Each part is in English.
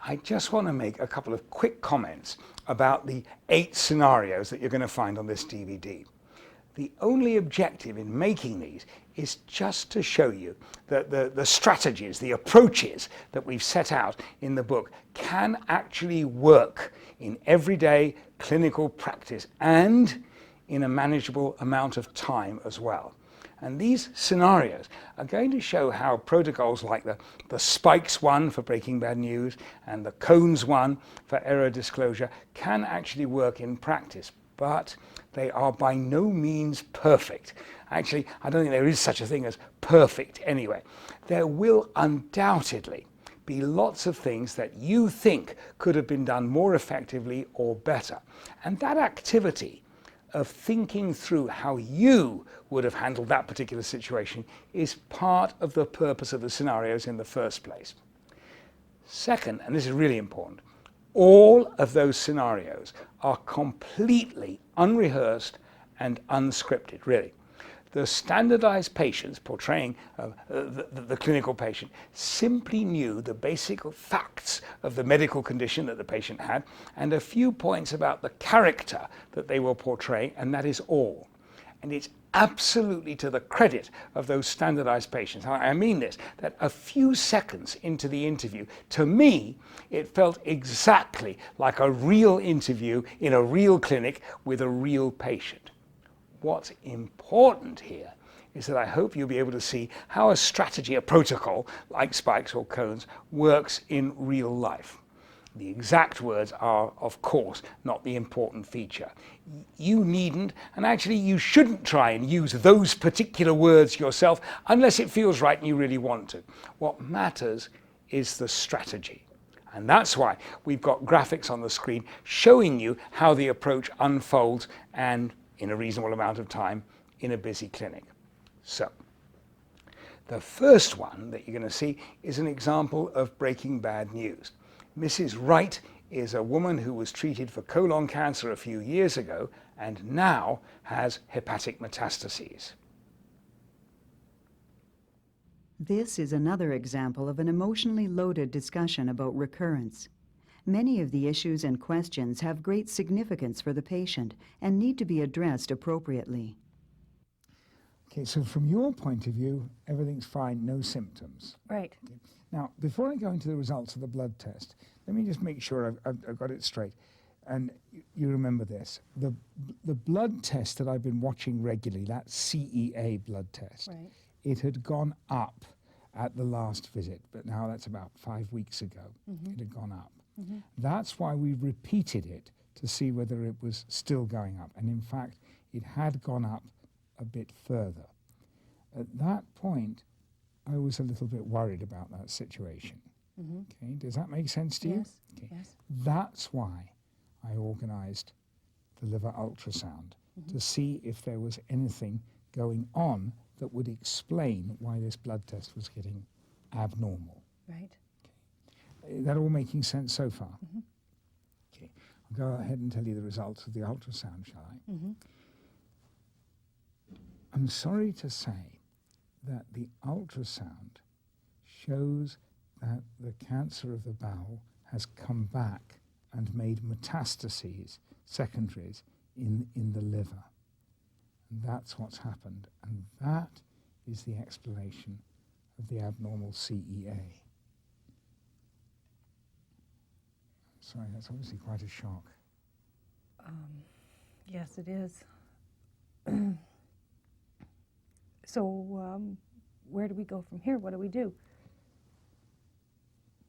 I just want to make a couple of quick comments about the 8 scenarios that you're going to find on this DVD. The only objective in making these is just to show you that the strategies, the approaches that we've set out in the book can actually work in everyday clinical practice and in a manageable amount of time as well. And these scenarios are going to show how protocols like the spikes one for breaking bad news and the cones one for error disclosure can actually work in practice, but they are by no means perfect. Actually, I don't think there is such a thing as perfect anyway. There will undoubtedly be lots of things that you think could have been done more effectively or better. And that activity of thinking through how you would have handled that particular situation is part of the purpose of the scenarios in the first place. Second, and this is really important, all of those scenarios are completely unrehearsed and unscripted, really. The standardized patients portraying the clinical patient simply knew the basic facts of the medical condition that the patient had and a few points about the character that they were portraying, and that is all. And it's absolutely to the credit of those standardized patients. I mean this, that a few seconds into the interview, to me, it felt exactly like a real interview in a real clinic with a real patient. What's important here is that I hope you'll be able to see how a strategy, a protocol, like spikes or cones, works in real life. The exact words are, of course, not the important feature. You needn't, and actually you shouldn't try and use those particular words yourself unless it feels right and you really want to. What matters is the strategy. And that's why we've got graphics on the screen showing you how the approach unfolds and in a reasonable amount of time in a busy clinic. So, the first one that you're going to see is an example of breaking bad news. Mrs. Wright is a woman who was treated for colon cancer a few years ago and now has hepatic metastases. This is another example of an emotionally loaded discussion about recurrence. Many of the issues and questions have great significance for the patient and need to be addressed appropriately. Okay, so from your point of view, everything's fine, no symptoms. Right. Okay. Now, before I go into the results of the blood test, let me just make sure I've got it straight. And you remember this. The blood test that I've been watching regularly, that CEA blood test, Right. it had gone up at the last visit, but now that's about 5 weeks ago. It had gone up. That's why we repeated it to see whether it was still going up. And in fact, it had gone up a bit further. At that point, I was a little bit worried about that situation. Okay, does that make sense to you? Yes. Okay. Yes. That's why I organized the liver ultrasound to see if there was anything going on that would explain why this blood test was getting abnormal. Right. Is that all making sense so far? Okay, I'll go ahead and tell you the results of the ultrasound, shall I? I'm sorry to say that the ultrasound shows that the cancer of the bowel has come back and made metastases, secondaries, in the liver. And that's what's happened. And that is the explanation of the abnormal CEA. Sorry, that's obviously quite a shock. Yes, it is. So, where do we go from here? What do we do?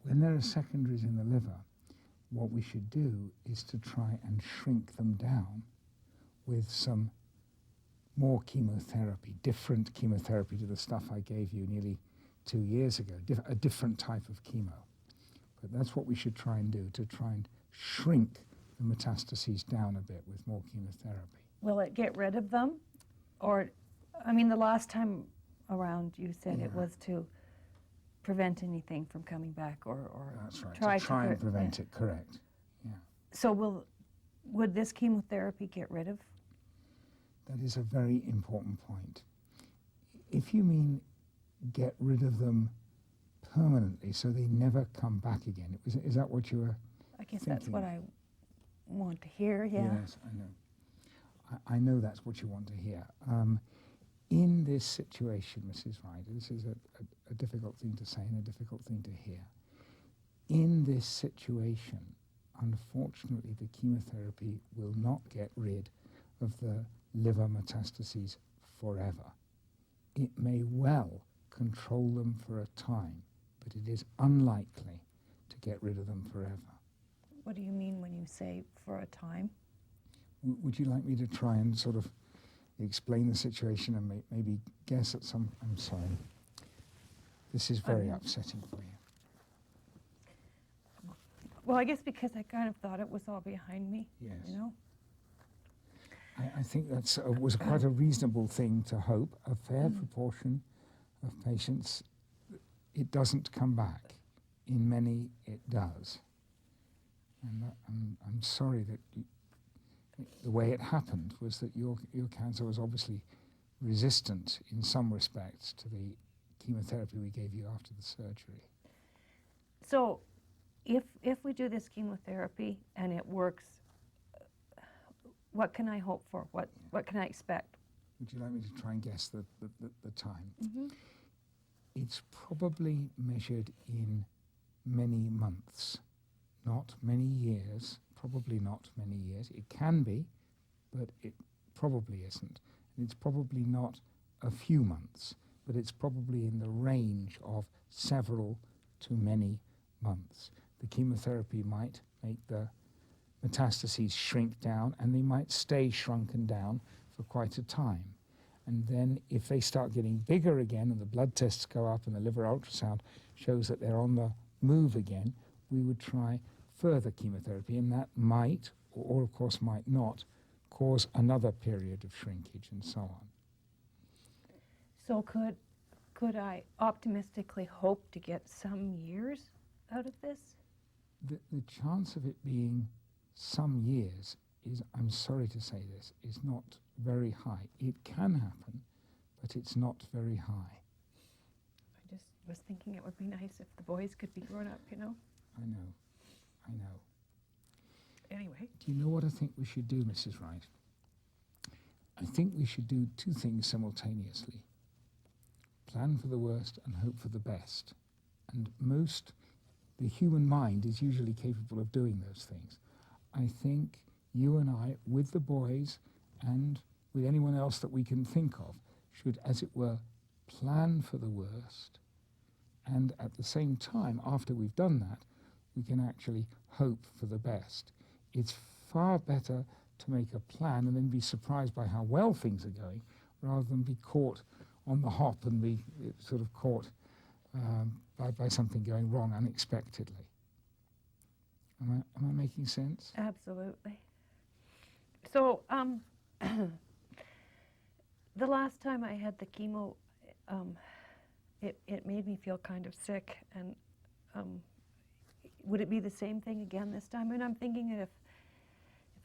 When there are secondaries in the liver, what we should do is to try and shrink them down with some more chemotherapy, different chemotherapy to the stuff I gave you nearly 2 years ago, a different type of chemo. But that's what we should try and do, to try and shrink the metastases down a bit with more chemotherapy. Will it get rid of them? Or, I mean, the last time around you said it was to prevent anything from coming back or That's right, try and prevent it, correct. Yeah. So would this chemotherapy get rid of? That is a very important point. If you mean get rid of them permanently, so they never come back again. Is that what you were I guess thinking? that's what I want to hear, yeah. Yes, I know. I know that's what you want to hear. In this situation, Mrs. Wright, this is a difficult thing to say and a difficult thing to hear. In this situation, unfortunately, the chemotherapy will not get rid of the liver metastases forever. It may well control them for a time, but it is unlikely to get rid of them forever. What do you mean when you say for a time? Would you like me to try and sort of explain the situation and maybe guess at some... I'm sorry. This is very upsetting for you. Well, I guess because I kind of thought it was all behind me, Yes. you know? I think that was quite a reasonable thing to hope. A fair proportion of patients, it doesn't come back. In many, it does. And I'm sorry that the way it happened was that your cancer was obviously resistant in some respects to the chemotherapy we gave you after the surgery. So if we do this chemotherapy and it works, what can I hope for? What can I expect? Would you like me to try and guess the time? Mm-hmm. It's probably measured in many months, not many years, probably not many years. It can be, but it probably isn't. And it's probably not a few months, but it's probably in the range of several to many months. The chemotherapy might make the metastases shrink down, and they might stay shrunken down for quite a time. And then if they start getting bigger again and the blood tests go up and the liver ultrasound shows that they're on the move again, we would try further chemotherapy, and that might, or of course might not, cause another period of shrinkage and so on. So could I optimistically hope to get some years out of this? The chance of it being some years is, I'm sorry to say this, is not very high. It can happen, but it's not very high. I just was thinking it would be nice if the boys could be grown up, you know? I know. Anyway. Do you know what I think we should do, Mrs. Wright? I think we should do two things simultaneously. Plan for the worst and hope for the best. And the human mind is usually capable of doing those things. I think you and I, with the boys and with anyone else that we can think of, should, as it were, plan for the worst. And at the same time, after we've done that, we can actually hope for the best. It's far better to make a plan and then be surprised by how well things are going, rather than be caught on the hop and be sort of caught by something going wrong unexpectedly. Am I making sense? Absolutely. So the last time I had the chemo, it made me feel kind of sick, and would it be the same thing again this time? And I'm thinking that if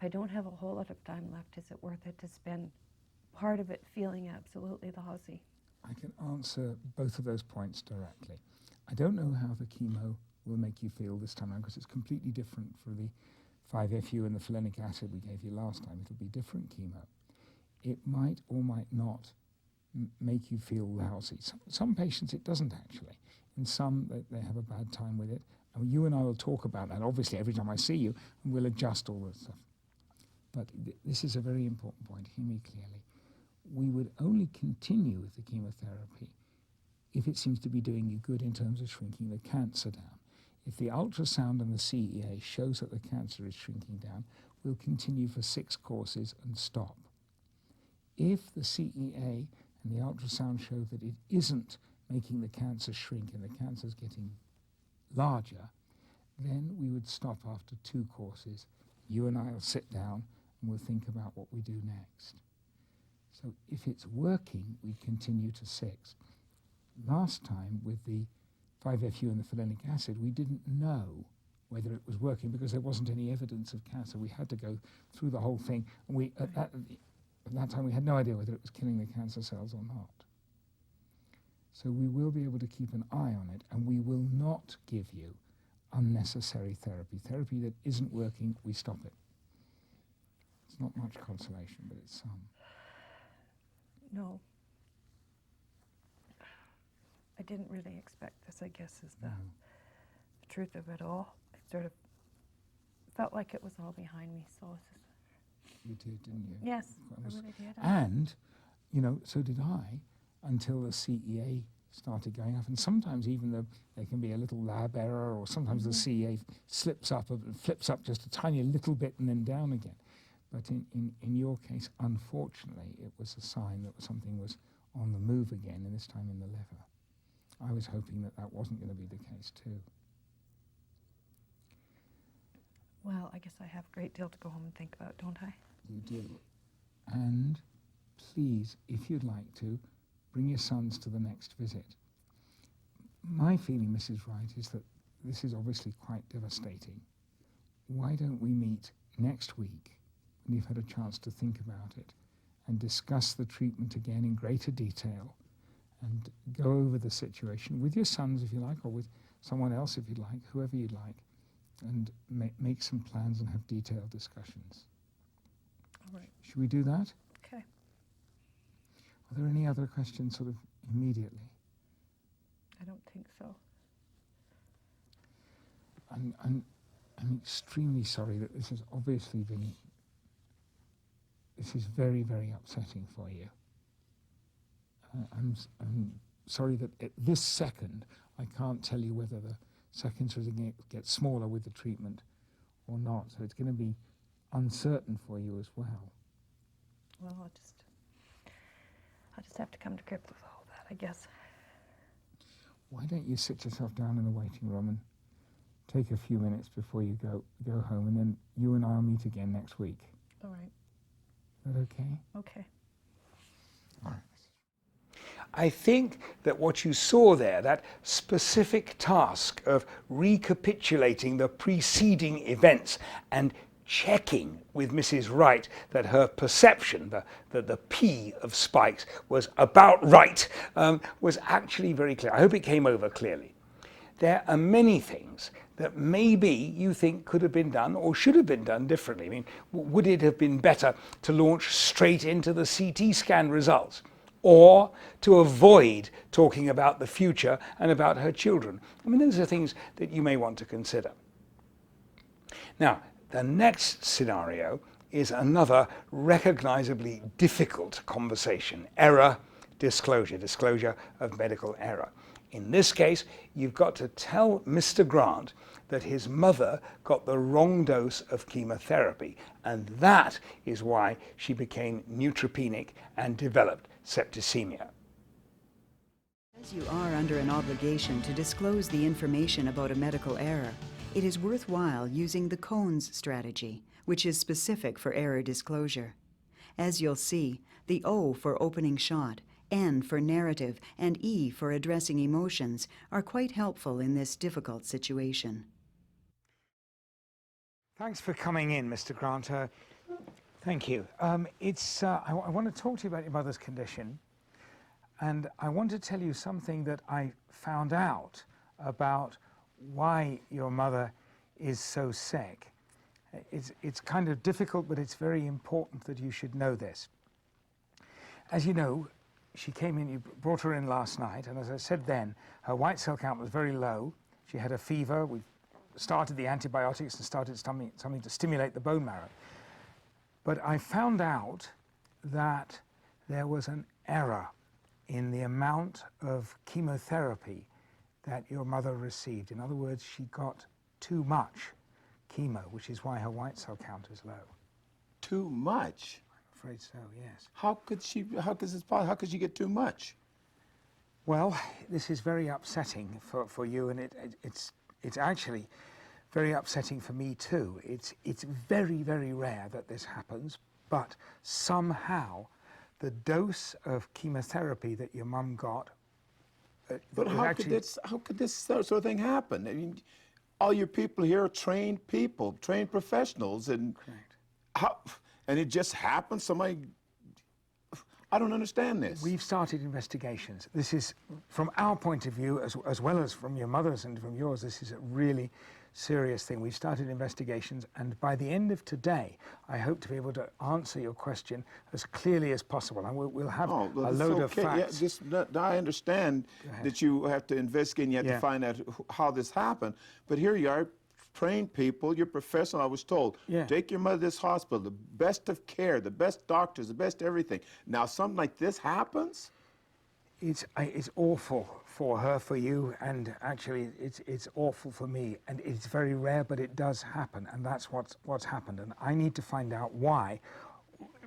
I don't have a whole lot of time left, is it worth it to spend part of it feeling absolutely lousy? I can answer both of those points directly. I don't know how the chemo will make you feel this time around, because it's completely different for the 5-FU and the folinic acid we gave you last time. It'll be different chemo. It might or might not make you feel lousy. Some patients it doesn't actually. In some, they have a bad time with it. And you and I will talk about that, obviously, every time I see you, and we'll adjust all this stuff. But this is a very important point. Hear me clearly. We would only continue with the chemotherapy if it seems to be doing you good in terms of shrinking the cancer down. If the ultrasound and the CEA shows that the cancer is shrinking down, we'll continue for 6 courses and stop. If the CEA and the ultrasound show that it isn't making the cancer shrink and the cancer's getting larger, then we would stop after 2 courses. You and I will sit down and we'll think about what we do next. So if it's working, we continue to 6. Last time with the 5-FU and the folinic acid, we didn't know whether it was working because there wasn't any evidence of cancer. We had to go through the whole thing. And at that time, we had no idea whether it was killing the cancer cells or not. So we will be able to keep an eye on it, and we will not give you unnecessary therapy. Therapy that isn't working, we stop it. It's not much consolation, but it's some. No. I didn't really expect this, I guess, is the truth of it all. I sort of felt like it was all behind me, so it's just... You did, didn't you? Yes, I really did. And, you know, so did I, until the CEA started going up. And sometimes even there can be a little lab error, or sometimes the CEA slips up, flips up just a tiny little bit and then down again. But in your case, unfortunately, it was a sign that something was on the move again, and this time in the liver. I was hoping that that wasn't going to be the case too. Well, I guess I have a great deal to go home and think about, don't I? You do. And please, if you'd like to, bring your sons to the next visit. My feeling, Mrs. Wright, is that this is obviously quite devastating. Why don't we meet next week when you've had a chance to think about it and discuss the treatment again in greater detail and go over the situation with your sons, if you like, or with someone else, if you'd like, whoever you'd like, and make some plans and have detailed discussions. All right. Should we do that? Okay. Are there any other questions sort of immediately? I don't think so. I'm extremely sorry that this has obviously been, this is very, very upsetting for you. I'm sorry that at this second I can't tell you whether the seconds are going to get smaller with the treatment or not. So it's going to be uncertain for you as well. Well, I'll just have to come to grips with all that, I guess. Why don't you sit yourself down in the waiting room and take a few minutes before you go home, and then you and I'll meet again next week. All right. Is that okay? Okay. All right. I think that what you saw there, that specific task of recapitulating the preceding events and checking with Mrs. Wright that her perception, that the P of spikes was about right, was actually very clear. I hope it came over clearly. There are many things that maybe you think could have been done or should have been done differently. I mean, would it have been better to launch straight into the CT scan results, or to avoid talking about the future and about her children? I mean, those are things that you may want to consider. Now, the next scenario is another recognizably difficult conversation: error, disclosure of medical error. In this case, you've got to tell Mr. Grant that his mother got the wrong dose of chemotherapy, and that is why she became neutropenic and developed septicemia. As you are under an obligation to disclose the information about a medical error, it is worthwhile using the CONES strategy, which is specific for error disclosure. As you'll see, the O for opening shot, N for narrative, and E for addressing emotions are quite helpful in this difficult situation. Thanks for coming in, Mr. Grant. Thank you. I want to talk to you about your mother's condition, and I want to tell you something that I found out about why your mother is so sick. It's kind of difficult, but it's very important that you should know this. As you know, she came in, you brought her in last night, and as I said then, her white cell count was very low. She had a fever. We started the antibiotics and started something to stimulate the bone marrow. But I found out that there was an error in the amount of chemotherapy that your mother received. In other words, she got too much chemo, which is why her white cell count is low. Too much? I'm afraid so, yes. How could she get too much? Well, this is very upsetting for you, and it's actually very upsetting for me too. It's very, very rare that this happens, but somehow the dose of chemotherapy that your mum got But how could this sort of thing happen? I mean, all your people here are trained people, trained professionals, and Correct. and it just happened. Somebody, I don't understand this. We've started investigations. This is, from our point of view, as well as from your mother's and from yours, this is a really serious thing. We've started investigations, and by the end of today, I hope to be able to answer your question as clearly as possible. And we'll have a load of facts. Yeah, I understand that you have to investigate and you have to find out how this happened, but here you are, trained people, you're professional, I was told. Take your mother to this hospital, the best of care, the best doctors, the best everything. Now something like this happens? It's awful for her, for you, and actually it's awful for me. And it's very rare, but it does happen, and that's what's happened. And I need to find out why.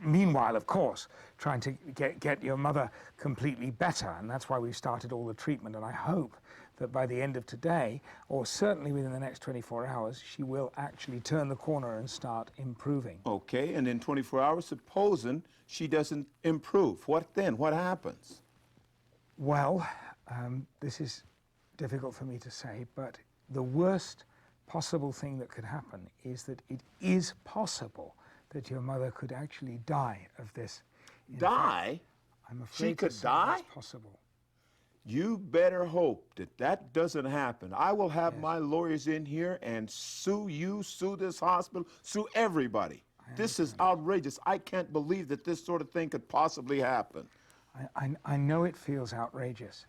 Meanwhile, of course, trying to get your mother completely better, and that's why we've started all the treatment. And I hope that by the end of today, or certainly within the next 24 hours, she will actually turn the corner and start improving. Okay, and in 24 hours, supposing she doesn't improve, what then? What happens? Well, this is difficult for me to say, but the worst possible thing that could happen is that it is possible that your mother could actually die of this. Die? I'm afraid she could to say die? That's possible. You better hope that that doesn't happen. I will have my lawyers in here and sue you, sue this hospital, sue everybody. This is outrageous. I can't believe that this sort of thing could possibly happen. I know it feels outrageous,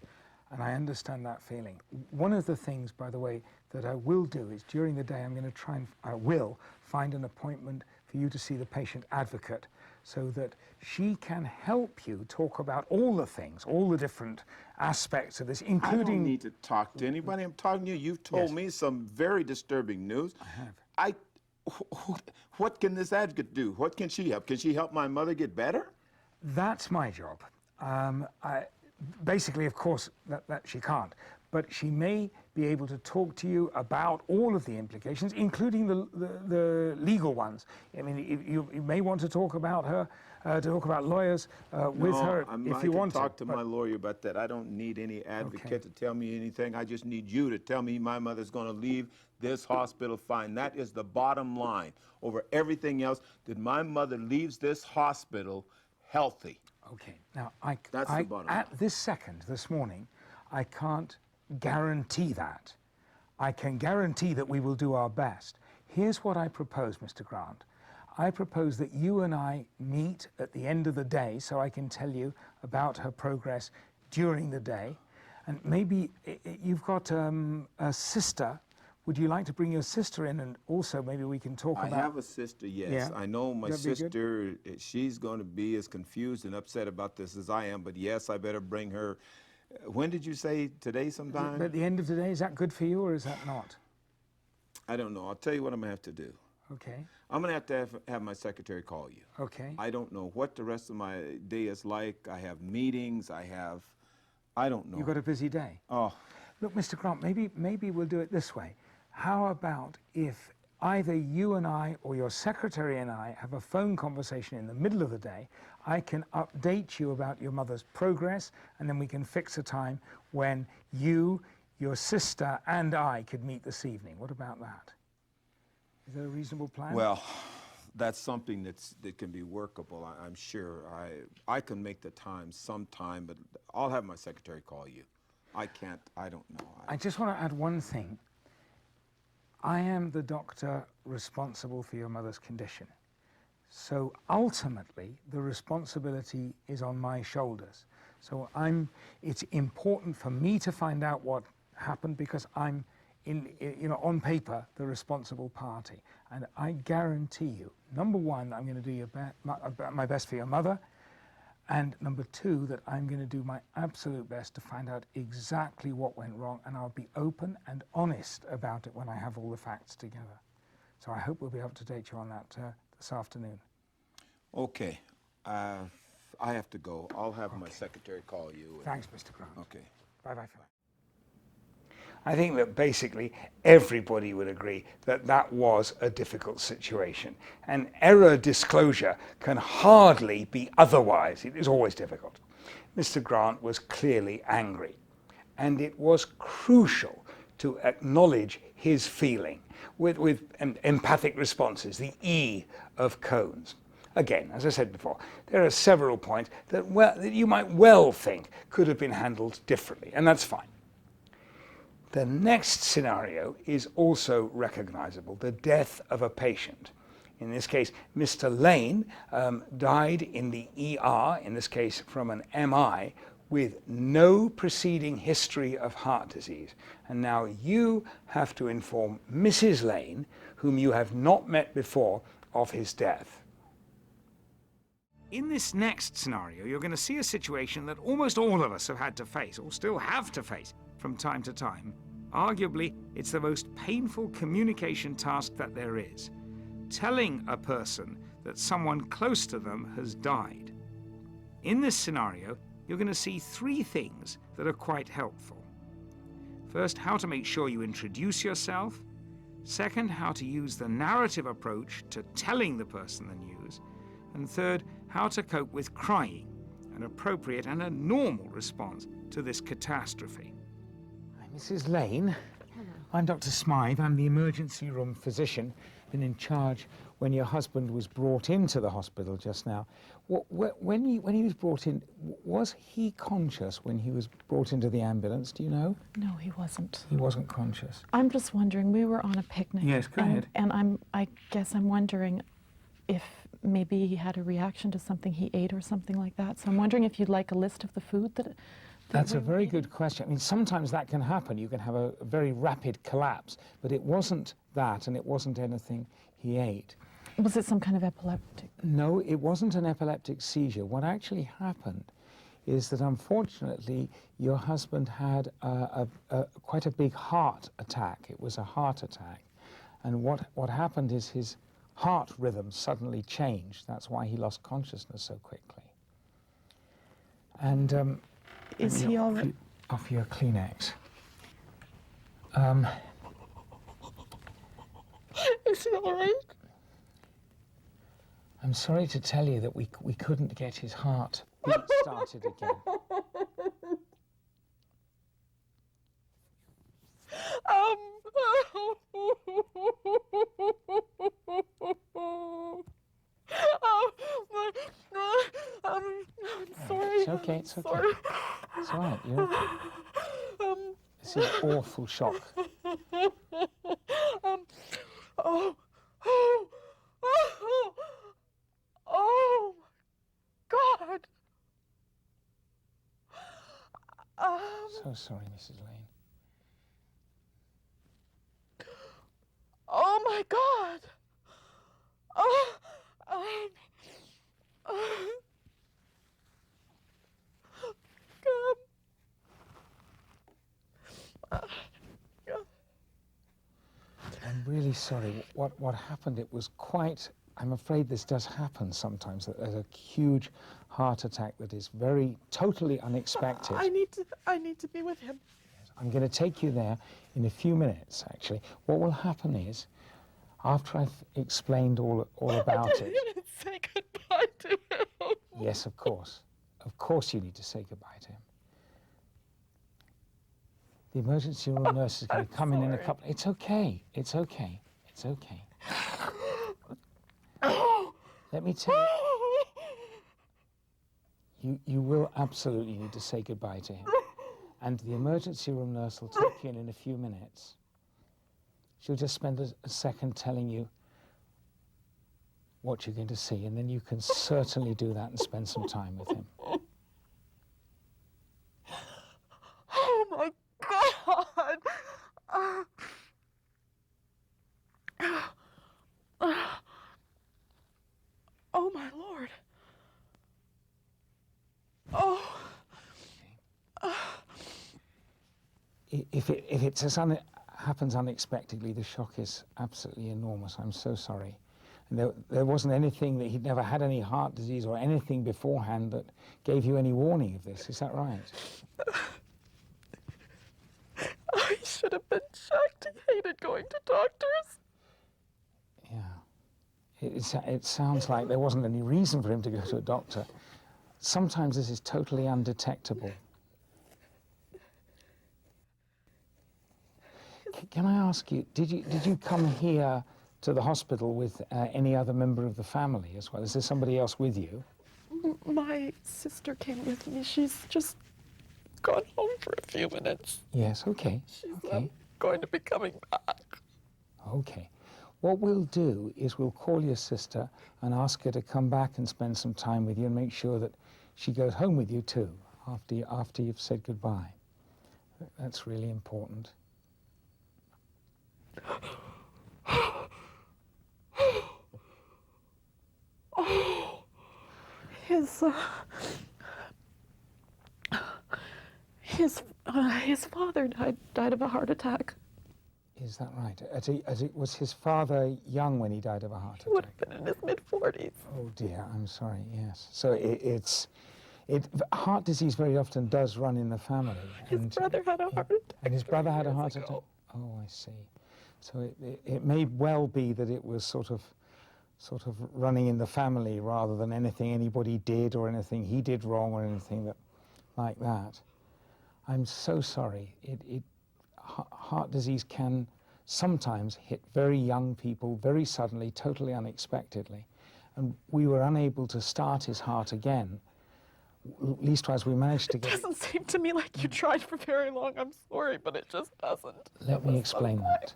and I understand that feeling. One of the things, by the way, that I will do is during the day I'm going to try and I will find an appointment for you to see the patient advocate so that she can help you talk about all the things, all the different aspects of this, including... I don't need to talk to anybody. I'm talking to you. You've told me some very disturbing news. I have. What can this advocate do? What can she help? Can she help my mother get better? That's my job. Basically, of course, that she can't. But she may be able to talk to you about all of the implications, including the legal ones. I mean, you may want to talk about her, talk about lawyers with her if you want to. I can talk to my lawyer about that. I don't need any advocate to tell me anything. I just need you to tell me my mother's going to leave this hospital fine. That is the bottom line. Over everything else, that my mother leaves this hospital healthy. Okay. Now, at this second, this morning, I can't guarantee that. I can guarantee that we will do our best. Here's what I propose, Mr. Grant. I propose that you and I meet at the end of the day so I can tell you about her progress during the day. And maybe you've got a sister. Would you like to bring your sister in, and also maybe we can talk about... I have a sister, yes. Yeah. I know my sister, she's going to be as confused and upset about this as I am, but yes, I better bring her. When did you say? Today sometime? At the end of the day, is that good for you or is that not? I don't know. I'll tell you what I'm going to have to do. Okay. I'm going to have my secretary call you. Okay. I don't know what the rest of my day is like. I have meetings. I don't know. You've got a busy day. Oh. Look, Mr. Grant, maybe we'll do it this way. How about if either you and I or your secretary and I have a phone conversation in the middle of the day, I can update you about your mother's progress, and then we can fix a time when you, your sister, and I could meet this evening. What about that? Is that a reasonable plan? Well, that's something that can be workable, I'm sure. I can make the time sometime, but I'll have my secretary call you. I don't know. I just want to add one thing. I am the doctor responsible for your mother's condition. So ultimately, the responsibility is on my shoulders. So it's important for me to find out what happened because I'm, on paper, the responsible party. And I guarantee you, number one, I'm going to do my best for your mother. And number two, that I'm going to do my absolute best to find out exactly what went wrong, and I'll be open and honest about it when I have all the facts together. So I hope we'll be able to update you on that this afternoon. Okay. I have to go. I'll have my secretary call you. Thanks, Mr. Grant. Okay. Bye-bye for now. I think that basically everybody would agree that that was a difficult situation. And error disclosure can hardly be otherwise. It is always difficult. Mr. Grant was clearly angry, and it was crucial to acknowledge his feeling with empathic responses, the E of Cones. Again, as I said before, there are several points that you might well think could have been handled differently, and that's fine. The next scenario is also recognizable, the death of a patient. In this case, Mr. Lane died in the ER, in this case from an MI, with no preceding history of heart disease. And now you have to inform Mrs. Lane, whom you have not met before, of his death. In this next scenario, you're going to see a situation that almost all of us have had to face, or still have to face, from time to time. Arguably, it's the most painful communication task that there is. Telling a person that someone close to them has died. In this scenario, you're going to see three things that are quite helpful. First, how to make sure you introduce yourself. Second, how to use the narrative approach to telling the person the news. And third, how to cope with crying, an appropriate and a normal response to this catastrophe. Hi, Mrs. Lane. Hello. I'm Dr. Smythe. I'm the emergency room physician, been in charge when your husband was brought into the hospital just now. When he was brought in, was he conscious when he was brought into the ambulance? Do you know? No, he wasn't. He wasn't conscious. I'm just wondering, we were on a picnic. Yes, go ahead. And I guess I'm wondering if maybe he had a reaction to something he ate or something like that. So I'm wondering if you'd like a list of the food that That's a very good question. I mean, sometimes that can happen. You can have a very rapid collapse, but it wasn't that, and it wasn't anything he ate. Was it some kind of epileptic? No, it wasn't an epileptic seizure. What actually happened is that, unfortunately, your husband had quite a big heart attack. It was a heart attack. And what happened is his heart rhythm suddenly changed. That's why he lost consciousness so quickly. And is he all right? Offer your Kleenex. Is he all right? I'm sorry to tell you that we couldn't get his heart started again. I'm sorry. It's okay, it's okay. Sorry. It's all right, you're okay. This is awful shock. Oh, God. So sorry, Mrs. Lane. Oh, my God. I'm really sorry. What happened, it was quite, I'm afraid this does happen sometimes, that there's a huge heart attack that is totally unexpected. I need to be with him. I'm going to take you there in a few minutes, actually. What will happen is, after I've explained all about it... I'm going to say goodbye to him. Yes, of course. Of course you need to say goodbye to him. The emergency room nurse is going to come in a couple... It's okay. It's okay. It's okay. Let me tell you, you will absolutely need to say goodbye to him. And the emergency room nurse will take you in a few minutes. She'll just spend a second telling you what you're going to see, and then you can certainly do that and spend some time with him. Oh, my God. Oh, my Lord. Oh. If it happens unexpectedly, the shock is absolutely enormous. I'm so sorry. And there wasn't anything that he'd never had any heart disease or anything beforehand that gave you any warning of this. Is that right? I should have been checked. He hated going to doctors. Yeah. It sounds like there wasn't any reason for him to go to a doctor. Sometimes this is totally undetectable. Can I ask you, did you come here to the hospital with any other member of the family as well? Is there somebody else with you? My sister came with me. She's just gone home for a few minutes. Yes, okay. She's okay. going to be coming back. Okay. What we'll do is we'll call your sister and ask her to come back and spend some time with you and make sure that she goes home with you too after you've said goodbye. That's really important. Oh, his father died of a heart attack. Is that right? Was his father young when he died of a heart attack? He would have been in his mid-40s. Oh dear, I'm sorry, yes. So heart disease very often does run in the family. His brother had a heart attack. And his brother had a heart attack? Oh, I see. So it may well be that it was sort of running in the family rather than anything anybody did or anything he did wrong or anything like that. I'm so sorry. Heart disease can sometimes hit very young people very suddenly, totally unexpectedly. And we were unable to start his heart again, leastwise we managed to get... It doesn't seem to me like you tried for very long. I'm sorry, but it just doesn't. Let me explain that.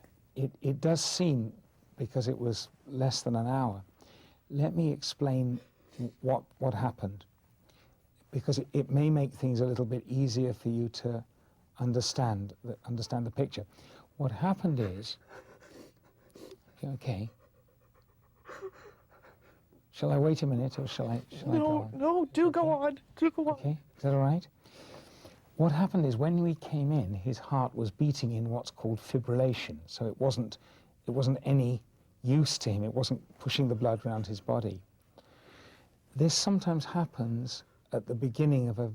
It does seem, because it was less than an hour, let me explain what happened, because it may make things a little bit easier for you to understand the picture. What happened is, okay, shall I wait a minute or shall I go on? No, do go on. Do go on. Okay, is that all right? What happened is when we came in, his heart was beating in what's called fibrillation. So it wasn't any use to him. It wasn't pushing the blood around his body. This sometimes happens at the beginning of a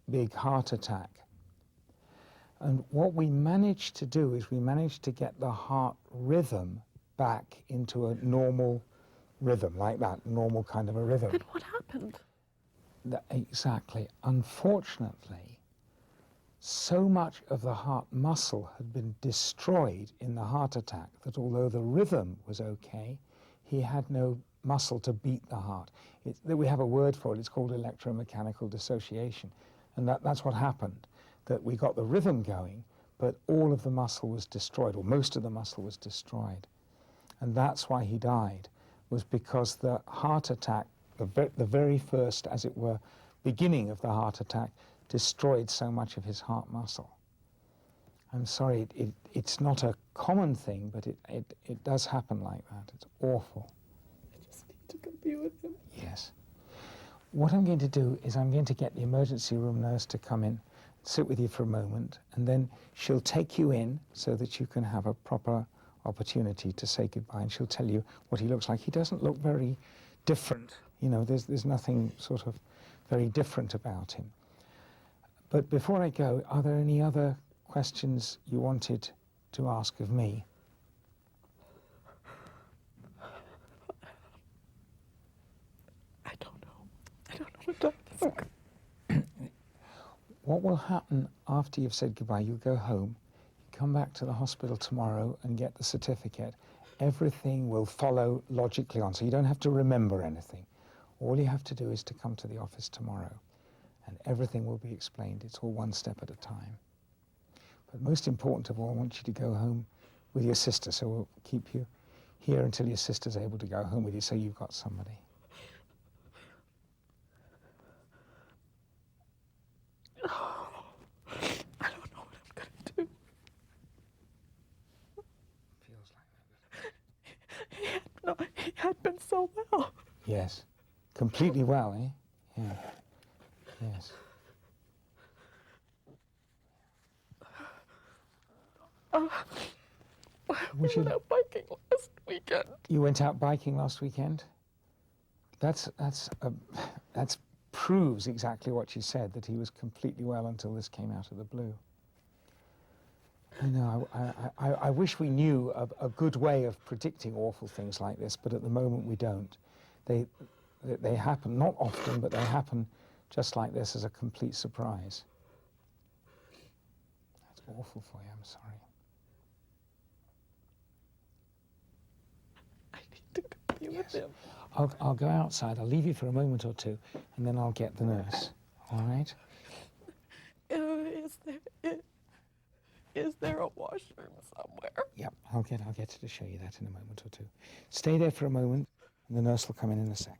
big heart attack. And what we managed to do is we managed to get the heart rhythm back into a normal rhythm, like that, normal kind of a rhythm. Then what happened? Exactly. Unfortunately, so much of the heart muscle had been destroyed in the heart attack that although the rhythm was okay, he had no muscle to beat the heart. We have a word for it. It's called electromechanical dissociation. And that's what happened, that we got the rhythm going, but all of the muscle was destroyed, or most of the muscle was destroyed. And that's why he died, was because the heart attack, the very first, as it were, beginning of the heart attack, destroyed so much of his heart muscle. I'm sorry, it's not a common thing, but it does happen like that. It's awful. I just need to go be with him. Yes. What I'm going to do is I'm going to get the emergency room nurse to come in, sit with you for a moment, and then she'll take you in so that you can have a proper opportunity to say goodbye, and she'll tell you what he looks like. He doesn't look very different. You know, there's nothing sort of very different about him. But before I go, are there any other questions you wanted to ask of me? I don't know what to ask. What will happen after you've said goodbye? You go home, you come back to the hospital tomorrow and get the certificate. Everything will follow logically on, so you don't have to remember anything. All you have to do is to come to the office tomorrow, and everything will be explained. It's all one step at a time. But most important of all, I want you to go home with your sister, so we'll keep you here until your sister's able to go home with you, so you've got somebody. I don't know what I'm going to do. Feels like that. He had been so well. Yes. Completely well, eh? Yeah. Yes. We went out biking last weekend. You went out biking last weekend? That proves exactly what you said, that he was completely well until this came out of the blue. I know, I wish we knew a good way of predicting awful things like this, but at the moment we don't. They happen, not often, but they happen just like this as a complete surprise. That's awful for you, I'm sorry. you with him. I'll go outside. I'll leave you for a moment or two, and then I'll get the nurse. All right? Is there a washroom somewhere? Yep, I'll get to show you that in a moment or two. Stay there for a moment, and the nurse will come in a sec.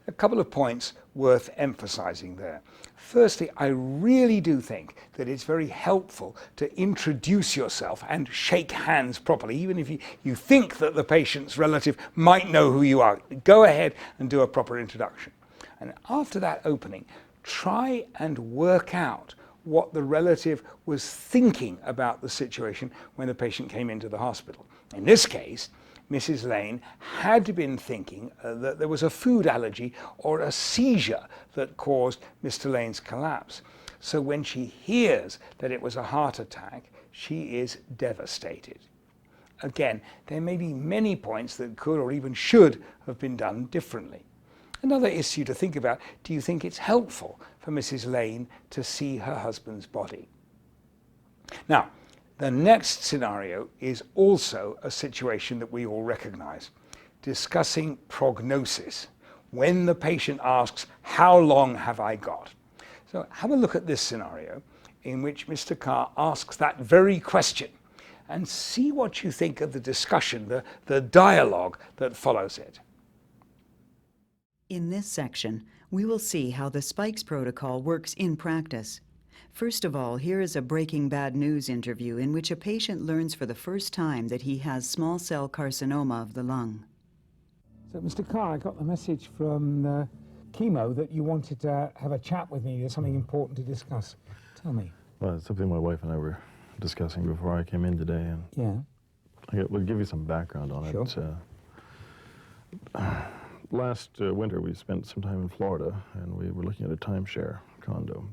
A couple of points worth emphasizing there. Firstly, I really do think that it's very helpful to introduce yourself and shake hands properly, even if you think that the patient's relative might know who you are. Go ahead and do a proper introduction. And after that opening, try and work out what the relative was thinking about the situation when the patient came into the hospital. In this case, Mrs. Lane had been thinking that there was a food allergy or a seizure that caused Mr. Lane's collapse. So when she hears that it was a heart attack, she is devastated. Again, there may be many points that could or even should have been done differently. Another issue to think about, do you think it's helpful for Mrs. Lane to see her husband's body? Now, the next scenario is also a situation that we all recognize, discussing prognosis, when the patient asks, how long have I got? So have a look at this scenario in which Mr. Carr asks that very question and see what you think of the discussion, the dialogue that follows it. In this section, we will see how the Spikes protocol works in practice. First of all, here is a Breaking Bad News interview in which a patient learns for the first time that he has small cell carcinoma of the lung. So, Mr. Carr, I got the message from chemo that you wanted to have a chat with me. There's something important to discuss. Tell me. Well, it's something my wife and I were discussing before I came in today, and we'll give you some background on it. Last winter, we spent some time in Florida, and we were looking at a timeshare condo,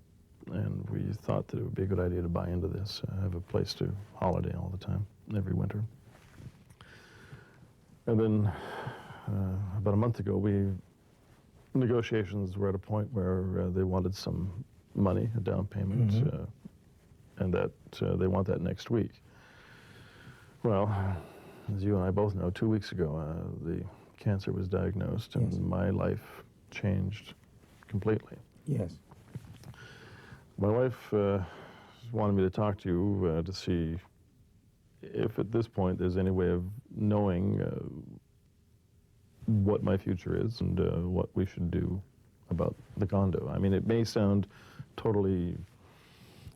and we thought that it would be a good idea to buy into this, have a place to holiday all the time, every winter. And then about a month ago, negotiations were at a point where they wanted some money, a down payment, and that they want that next week. Well, as you and I both know, 2 weeks ago, the cancer was diagnosed, and my life changed completely. Yes. My wife wanted me to talk to you to see if at this point there's any way of knowing what my future is and what we should do about the condo. I mean, it may sound totally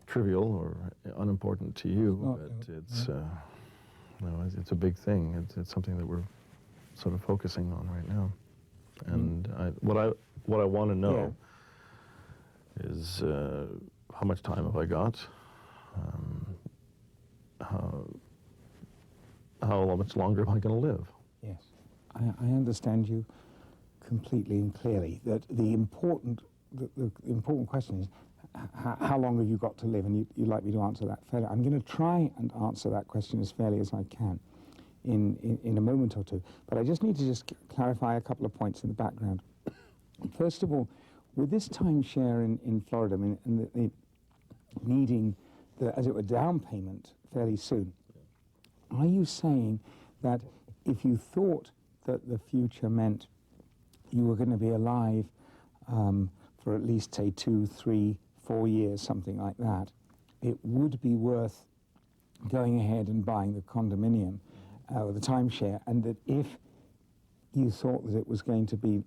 trivial or unimportant to you, but it's it's a big thing. It's something that we're sort of focusing on right now. And what I want to know is how much time have I got? How much longer am I going to live? Yes, I understand you completely and clearly. That the important question is, how long have you got to live? And you'd like me to answer that fairly. I'm going to try and answer that question as fairly as I can in a moment or two. But I just need to just clarify a couple of points in the background. First of all, with this timeshare in Florida, I mean, and the needing as it were, down payment fairly soon, are you saying that if you thought that the future meant you were going to be alive for at least, say, 2, 3, 4 years, something like that, it would be worth going ahead and buying the condominium or the timeshare, and that if you thought that it was going to be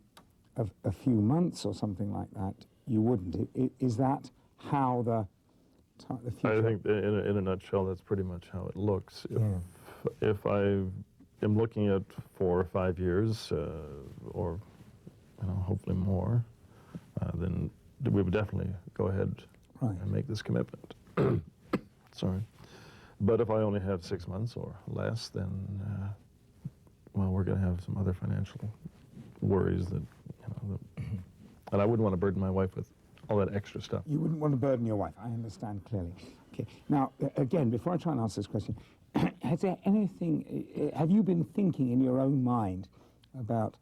a few months or something like that, you wouldn't? Is that how the future... I think in a nutshell, that's pretty much how it looks. If I am looking at 4 or 5 years, or hopefully more, then we would definitely go ahead and make this commitment. Sorry. But if I only have 6 months or less, then, well, we're going to have some other financial worries that, and I wouldn't want to burden my wife with all that extra stuff. You wouldn't want to burden your wife, I understand clearly. Okay. Now, again, before I try and answer this question, has there anything, have you been thinking in your own mind about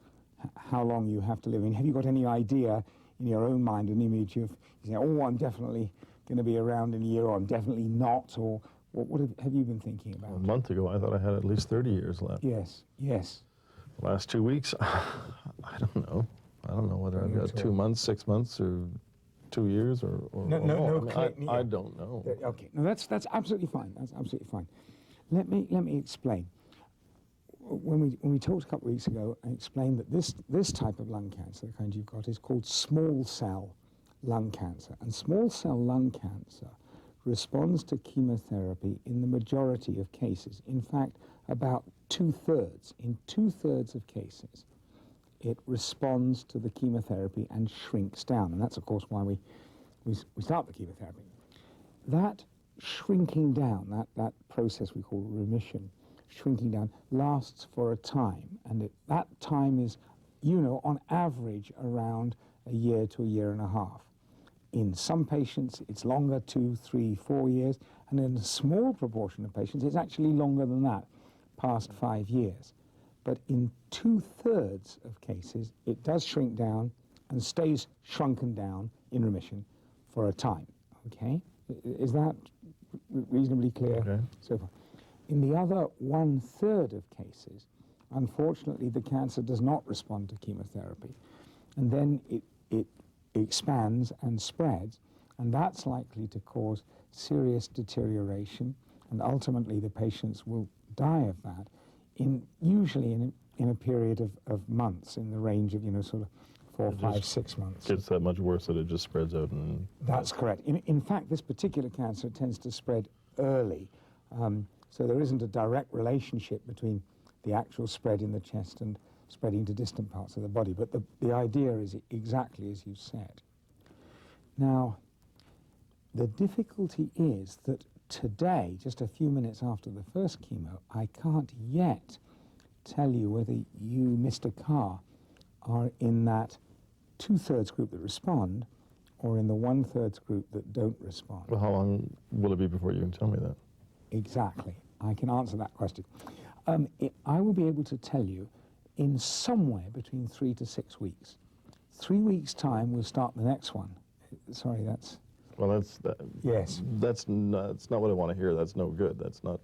how long you have to live? I mean, have you got any idea in your own mind, an image of, oh, I'm definitely going to be around in a year, or I'm definitely not, or what have you been thinking about? A month ago, I thought I had at least 30 years left. Yes, yes. Last 2 weeks, I don't know. I don't know whether I've got 2 months, 6 months, or 2 years, or more. I don't know. Okay, no, that's absolutely fine. That's absolutely fine. Let me explain. When we talked a couple of weeks ago, I explained that this type of lung cancer, the kind you've got, is called small cell lung cancer, and small cell lung cancer responds to chemotherapy in the majority of cases. In fact, about 2/3. In 2/3 of cases, it responds to the chemotherapy and shrinks down. And that's, of course, why we start the chemotherapy. That shrinking down, that process we call remission, shrinking down, lasts for a time. And that time is, on average, around a year to a year and a half. In some patients, it's longer, 2, 3, 4 years. And in a small proportion of patients, it's actually longer than that, past 5 years. But in 2/3 of cases, it does shrink down and stays shrunken down in remission for a time. Okay? Is that reasonably clear so far? In the other 1/3 of cases, unfortunately, the cancer does not respond to chemotherapy. And then it expands and spreads, and that's likely to cause serious deterioration, and ultimately the patients will die of that, usually in a period of months, in the range of, sort of 4, 5, 6 months. It's that much worse that it just spreads out. And that's correct. In fact, this particular cancer tends to spread early, so there isn't a direct relationship between the actual spread in the chest and spreading to distant parts of the body, but the idea is exactly as you said. Now, the difficulty is that today, just a few minutes after the first chemo, I can't yet tell you whether you, Mr. Carr, are in that 2/3 group that respond or in the 1/3 group that don't respond. Well, how long will it be before you can tell me that? Exactly. I can answer that question. I will be able to tell you in somewhere between 3 to 6 weeks. 3 weeks' time, we'll start the next one. Sorry, that's... Well, yes. That's not what I want to hear. That's no good. That's not...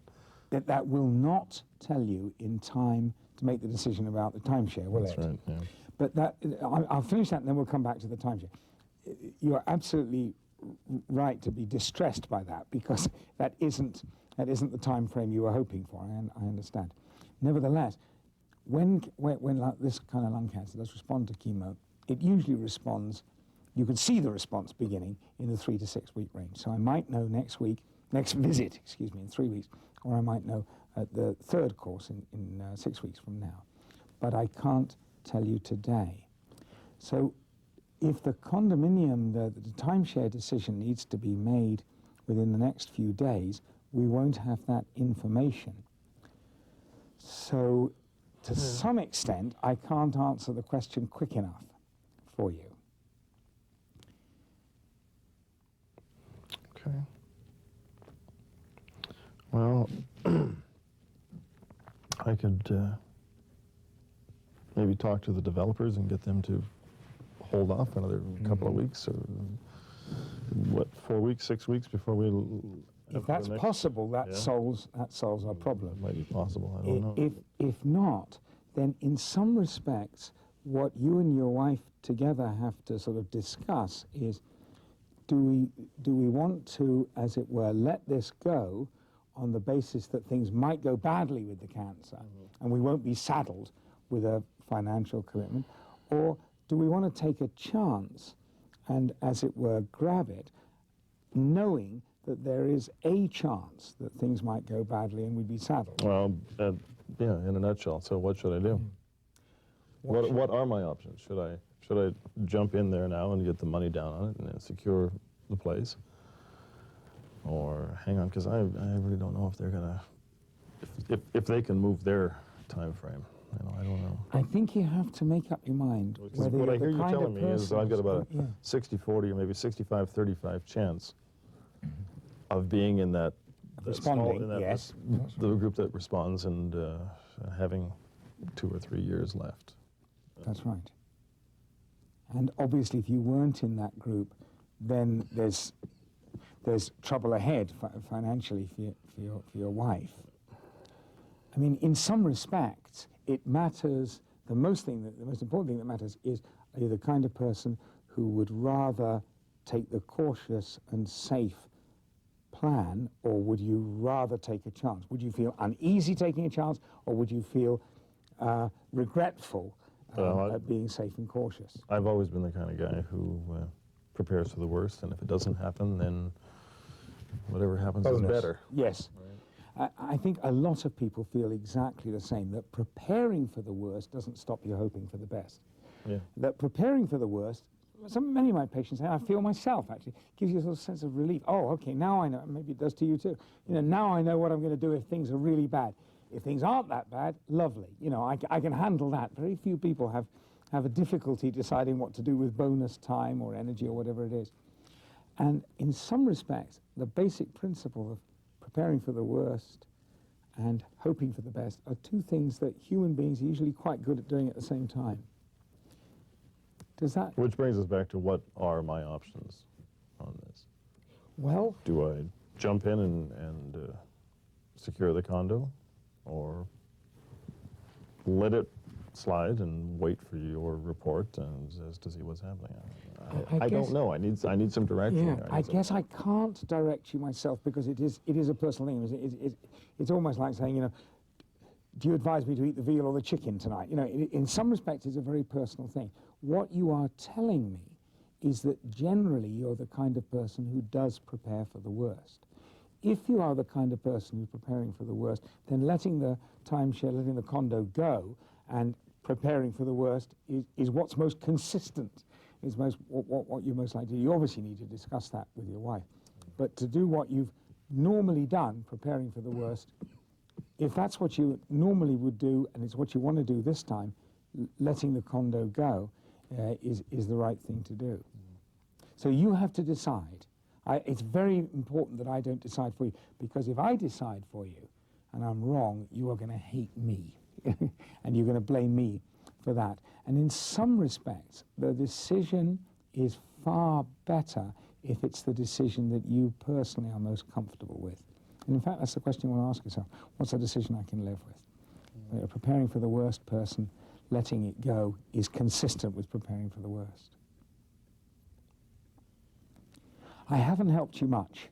That will not tell you in time to make the decision about the timeshare, will it? That's right, yeah. But I'll finish that and then we'll come back to the timeshare. You're absolutely right to be distressed by that, because that isn't the time frame you were hoping for, I understand. Nevertheless, when this kind of lung cancer does respond to chemo, it usually responds, you can see the response beginning in the 3 to 6 week range. So I might know next visit, in 3 weeks, or I might know at the third course in 6 weeks from now. But I can't tell you today. So if the condominium, the timeshare decision needs to be made within the next few days, we won't have that information. So to some extent, I can't answer the question quick enough for you. Okay. Well, I could maybe talk to the developers and get them to hold off another couple of weeks, or 4 weeks, 6 weeks before we... If that's possible, that solves our problem. It might be possible, I don't know. If not, then in some respects, what you and your wife together have to sort of discuss is, do we want to, as it were, let this go on the basis that things might go badly with the cancer, and we won't be saddled with a financial commitment, or do we want to take a chance and, as it were, grab it, knowing that there is a chance that things might go badly and we'd be saddled? Well, yeah, in a nutshell. So what should I do? What are my options? Should I jump in there now and get the money down on it and secure the place, or hang on? Because I really don't know if they're gonna, if they can move their time frame. I don't know. I think you have to make up your mind. What I hear you telling me is that I've got about a 60-40 or maybe 65-35 chance of being in that responding, the group that responds, and having 2 or 3 years left. That's right. And obviously, if you weren't in that group, then there's trouble ahead financially for your wife. I mean, in some respects, it matters, the most important thing that matters is, are you the kind of person who would rather take the cautious and safe plan, or would you rather take a chance? Would you feel uneasy taking a chance, or would you feel regretful at being safe and cautious? I've always been the kind of guy who prepares for the worst, and if it doesn't happen, then whatever happens is better. Yes. Right. I think a lot of people feel exactly the same, that preparing for the worst doesn't stop you hoping for the best. Yeah. That preparing for the worst, many of my patients say, I feel myself actually, gives you a sort of sense of relief. Oh, okay, now I know, maybe it does to you too. You know, now I know what I'm going to do if things are really bad. If things aren't that bad, lovely. You know, I can handle that. Very few people have a difficulty deciding what to do with bonus time or energy or whatever it is. And in some respects, the basic principle of preparing for the worst and hoping for the best are two things that human beings are usually quite good at doing at the same time. Does that... Which brings us back to, what are my options on this? Well... Do I jump in and secure the condo, or let it slide and wait for your report as to see what's happening? I don't know. I need some direction. Yeah, I guess I can't direct you myself, because it is a personal thing. It's almost like saying, you know, do you advise me to eat the veal or the chicken tonight? You know, in some respects, it's a very personal thing. What you are telling me is that generally you're the kind of person who does prepare for the worst. If you are the kind of person who's preparing for the worst, then letting the timeshare, letting the condo go and preparing for the worst is what's most consistent, is what you're most likely to do. You obviously need to discuss that with your wife. But to do what you've normally done, preparing for the worst, if that's what you normally would do and it's what you want to do this time, letting the condo go is the right thing to do. So you have to decide. It's very important that I don't decide for you, because if I decide for you and I'm wrong, you are going to hate me and you're going to blame me for that. And in some respects, the decision is far better if it's the decision that you personally are most comfortable with. And in fact, that's the question you want to ask yourself. What's a decision I can live with? Preparing for the worst person, letting it go, is consistent with preparing for the worst. I haven't helped you much,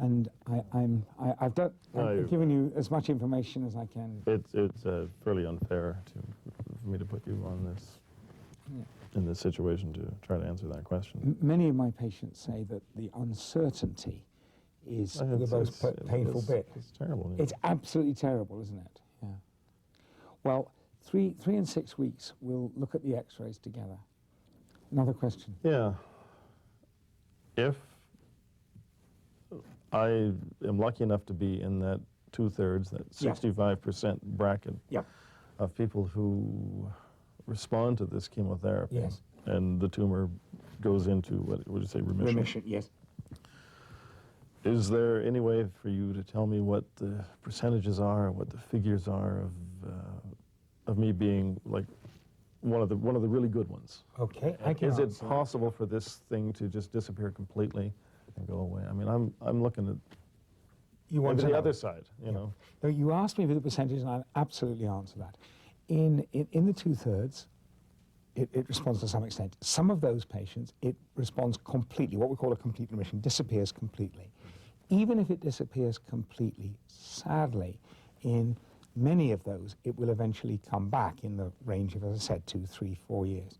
and I've given you as much information as I can. It's fairly unfair for me to put you on this, in this situation, to try to answer that question. Many of my patients say that the uncertainty is the most painful bit. It's terrible. Yeah. It's absolutely terrible, isn't it? Yeah. Well, 3 and 6 weeks, we'll look at the x-rays together. Another question? Yeah. If I am lucky enough to be in that 2/3, that 65% bracket of people who respond to this chemotherapy, and the tumor goes into, what would you say, remission? Remission, yes. Is there any way for you to tell me what the percentages are, what the figures are of me being like one of the really good ones? Okay, Is it possible for this thing to just disappear completely and go away? I mean, I'm looking at the other side, you know. No, you asked me for the percentage, and I'll absolutely answer that. In the 2/3, it responds to some extent. Some of those patients, it responds completely, what we call a complete remission, disappears completely. Even if it disappears completely, sadly, in many of those, it will eventually come back in the range of, as I said, 2, 3, 4 years.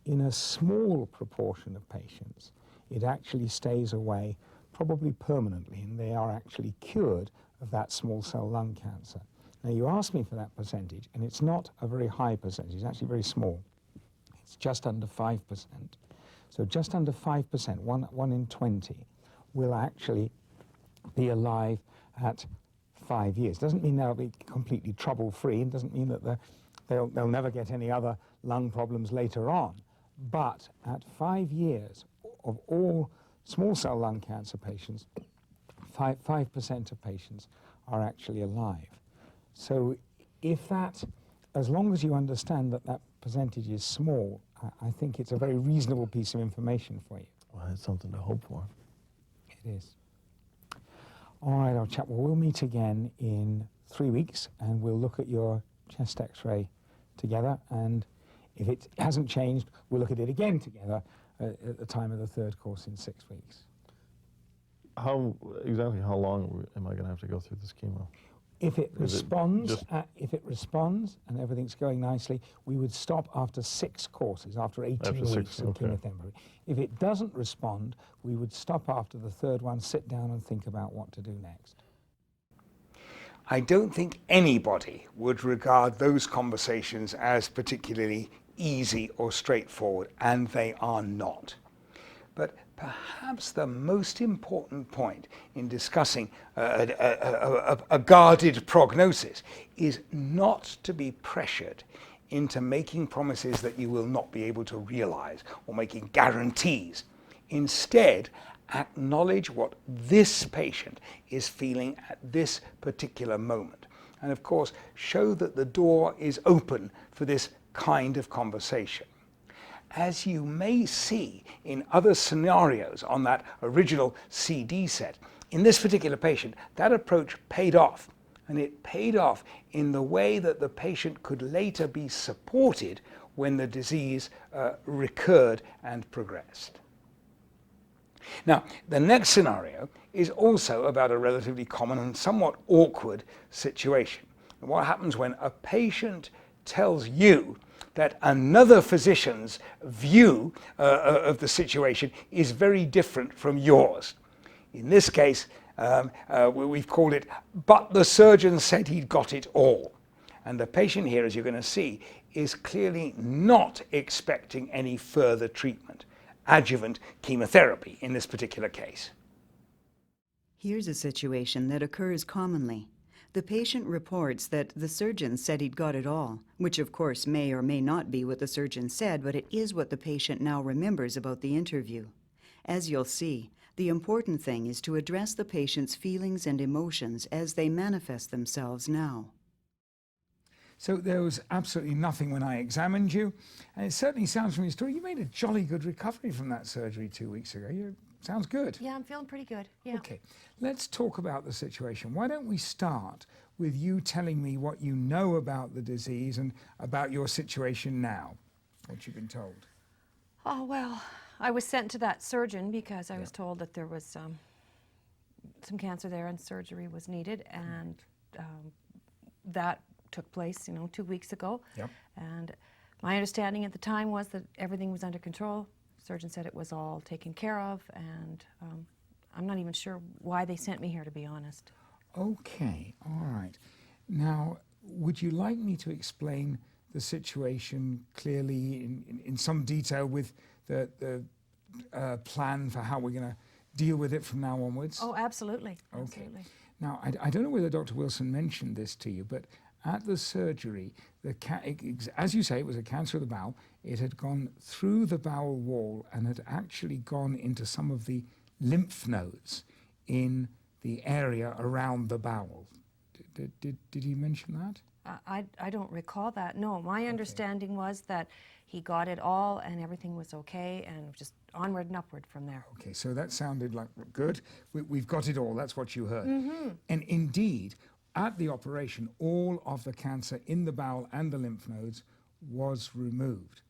In a small proportion of patients, it actually stays away probably permanently, and they are actually cured of that small cell lung cancer. Now, you asked me for that percentage, and it's not a very high percentage. It's actually very small. It's just under 5%. So just under 5%, one in 20, will actually be alive at 5 years. Doesn't mean they'll be completely trouble-free, and doesn't mean that they'll never get any other lung problems later on. But at 5 years, of all small cell lung cancer patients, 5% of patients are actually alive. So if that, as long as you understand that that percentage is small, I think it's a very reasonable piece of information for you. Well, it's something to hope for. It is. All right, old chap, well, we'll meet again in 3 weeks and we'll look at your chest x-ray together, and if it hasn't changed, we'll look at it again together at the time of the 3rd course in 6 weeks. Exactly how long am I going to have to go through this chemo? If it responds, and everything's going nicely, we would stop after 6 courses, after 18 weeks of chemotherapy. If it doesn't respond, we would stop after the 3rd one, sit down and think about what to do next. I don't think anybody would regard those conversations as particularly easy or straightforward, and they are not. But perhaps the most important point in discussing a guarded prognosis is not to be pressured into making promises that you will not be able to realize or making guarantees. Instead, acknowledge what this patient is feeling at this particular moment. And of course, show that the door is open for this kind of conversation. As you may see in other scenarios on that original CD set, in this particular patient, that approach paid off. And it paid off in the way that the patient could later be supported when the disease recurred and progressed. Now, the next scenario is also about a relatively common and somewhat awkward situation. What happens when a patient tells you that another physician's view of the situation is very different from yours. In this case, we've called it, but the surgeon said he'd got it all. And the patient here, as you're going to see, is clearly not expecting any further treatment, adjuvant chemotherapy in this particular case. Here's a situation that occurs commonly. The patient reports that the surgeon said he'd got it all, which of course may or may not be what the surgeon said, but it is what the patient now remembers about the interview. As you'll see, the important thing is to address the patient's feelings and emotions as they manifest themselves now. So there was absolutely nothing when I examined you, and it certainly sounds from your story you made a jolly good recovery from that surgery 2 weeks ago. Sounds good. Yeah, I'm feeling pretty good. Yeah. Okay, let's talk about the situation. Why don't we start with you telling me what you know about the disease and about your situation now, what you've been told. Oh, well, I was sent to that surgeon because I was told that there was some cancer there and surgery was needed, and that took place, 2 weeks ago. Yep. And my understanding at the time was that everything was under control. Surgeon said it was all taken care of, and I'm not even sure why they sent me here, to be honest. Okay, all right. Now, would you like me to explain the situation clearly in some detail with the plan for how we're going to deal with it from now onwards? Oh, absolutely. Okay. Absolutely. Now, I don't know whether Dr. Wilson mentioned this to you, but at the surgery, as you say, it was a cancer of the bowel. It had gone through the bowel wall and had actually gone into some of the lymph nodes in the area around the bowel. Did he mention that? I don't recall that. No, my understanding was that he got it all and everything was okay and just onward and upward from there. Okay, so that sounded like good. We've got it all. That's what you heard. Mm-hmm. And indeed, at the operation, all of the cancer in the bowel and the lymph nodes was removed.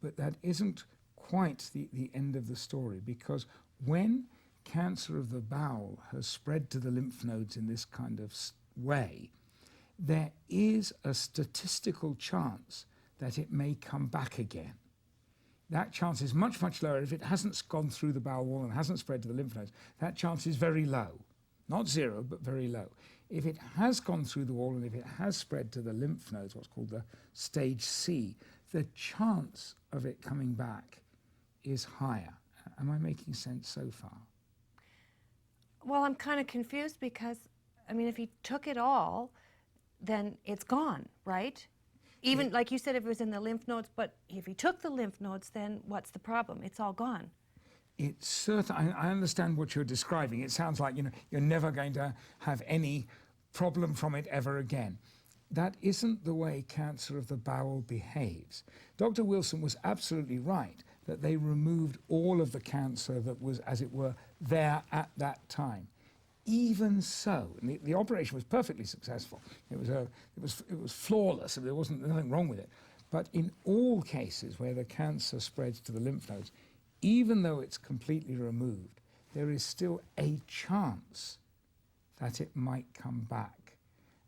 But that isn't quite the end of the story, because when cancer of the bowel has spread to the lymph nodes in this kind of way, there is a statistical chance that it may come back again. That chance is much, much lower. If it hasn't gone through the bowel wall and hasn't spread to the lymph nodes, that chance is very low. Not zero, but very low. If it has gone through the wall and if it has spread to the lymph nodes, what's called the stage C, the chance of it coming back is higher. Am I making sense so far? Well, I'm kind of confused because, if he took it all, then it's gone, right? Even, like you said, if it was in the lymph nodes, but if he took the lymph nodes, then what's the problem? It's all gone. It's certain. I understand what you're describing. It sounds like you're never going to have any problem from it ever again. That isn't the way cancer of the bowel behaves. Dr. Wilson was absolutely right that they removed all of the cancer that was, as it were, there at that time. even so, and the operation was perfectly successful. It was flawless. There wasn't nothing wrong with it. But in all cases where the cancer spreads to the lymph nodes, even though it's completely removed, there is still a chance that it might come back.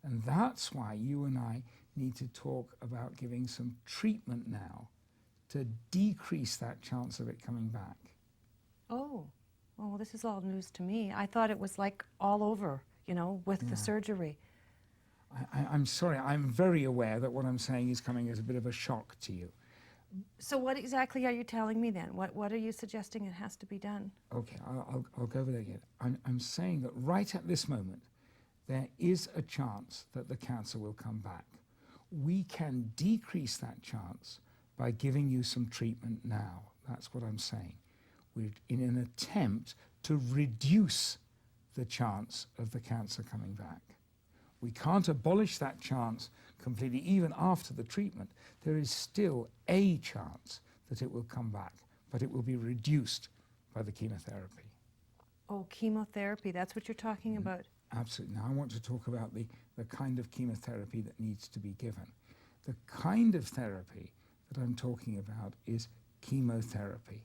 And that's why you and I need to talk about giving some treatment now to decrease that chance of it coming back. Oh, well, this is all news to me. I thought it was like all over, you know, with the surgery. I'm sorry, I'm very aware that what I'm saying is coming as a bit of a shock to you. So what exactly are you telling me then? What are you suggesting it has to be done? Okay, I'll go over that again. I'm saying that right at this moment, there is a chance that the cancer will come back. We can decrease that chance by giving you some treatment now. That's what I'm saying. We're in an attempt to reduce the chance of the cancer coming back. We can't abolish that chance completely, even after the treatment. There is still a chance that it will come back, but it will be reduced by the chemotherapy. Oh, chemotherapy, that's what you're talking about? Absolutely. Now I want to talk about the kind of chemotherapy that needs to be given. The kind of therapy that I'm talking about is chemotherapy.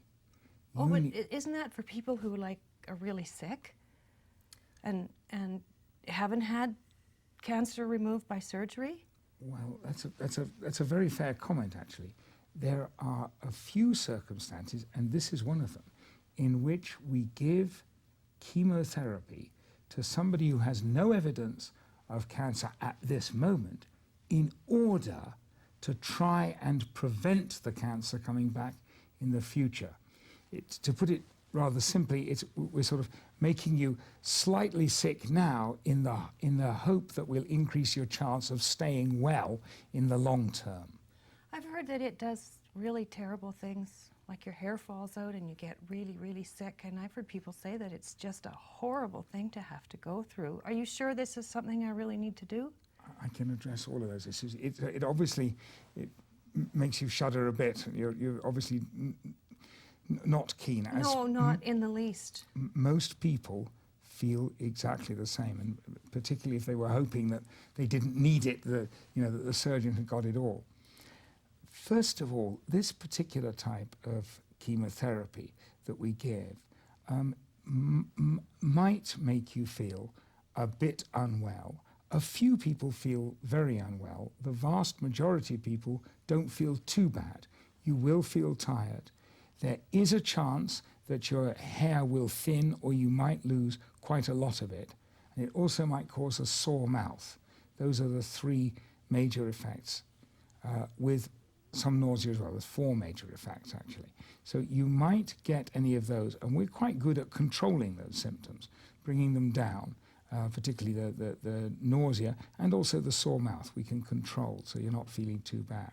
Oh, but isn't that for people who like are really sick and haven't had cancer removed by surgery? Well, that's a very fair comment, actually. There are a few circumstances, and this is one of them, in which we give chemotherapy to somebody who has no evidence of cancer at this moment in order to try and prevent the cancer coming back in the future. To put it rather simply, we're sort of making you slightly sick now in the hope that we'll increase your chance of staying well in the long term. I've heard that it does really terrible things, like your hair falls out and you get really, really sick, and I've heard people say that it's just a horrible thing to have to go through. Are you sure this is something I really need to do? I can address all of those issues. It obviously makes you shudder a bit. You're obviously not keen. No, not in the least. Most people feel exactly the same, and particularly if they were hoping that they didn't need it, that the surgeon had got it all. First of all, this particular type of chemotherapy that we give might make you feel a bit unwell. A few people feel very unwell. The vast majority of people don't feel too bad. You will feel tired. There is a chance that your hair will thin, or you might lose quite a lot of it. And it also might cause a sore mouth. Those are the three major effects, with some nausea as well. There's four major effects, actually. So you might get any of those, and we're quite good at controlling those symptoms, bringing them down, particularly the nausea and also the sore mouth we can control, so you're not feeling too bad.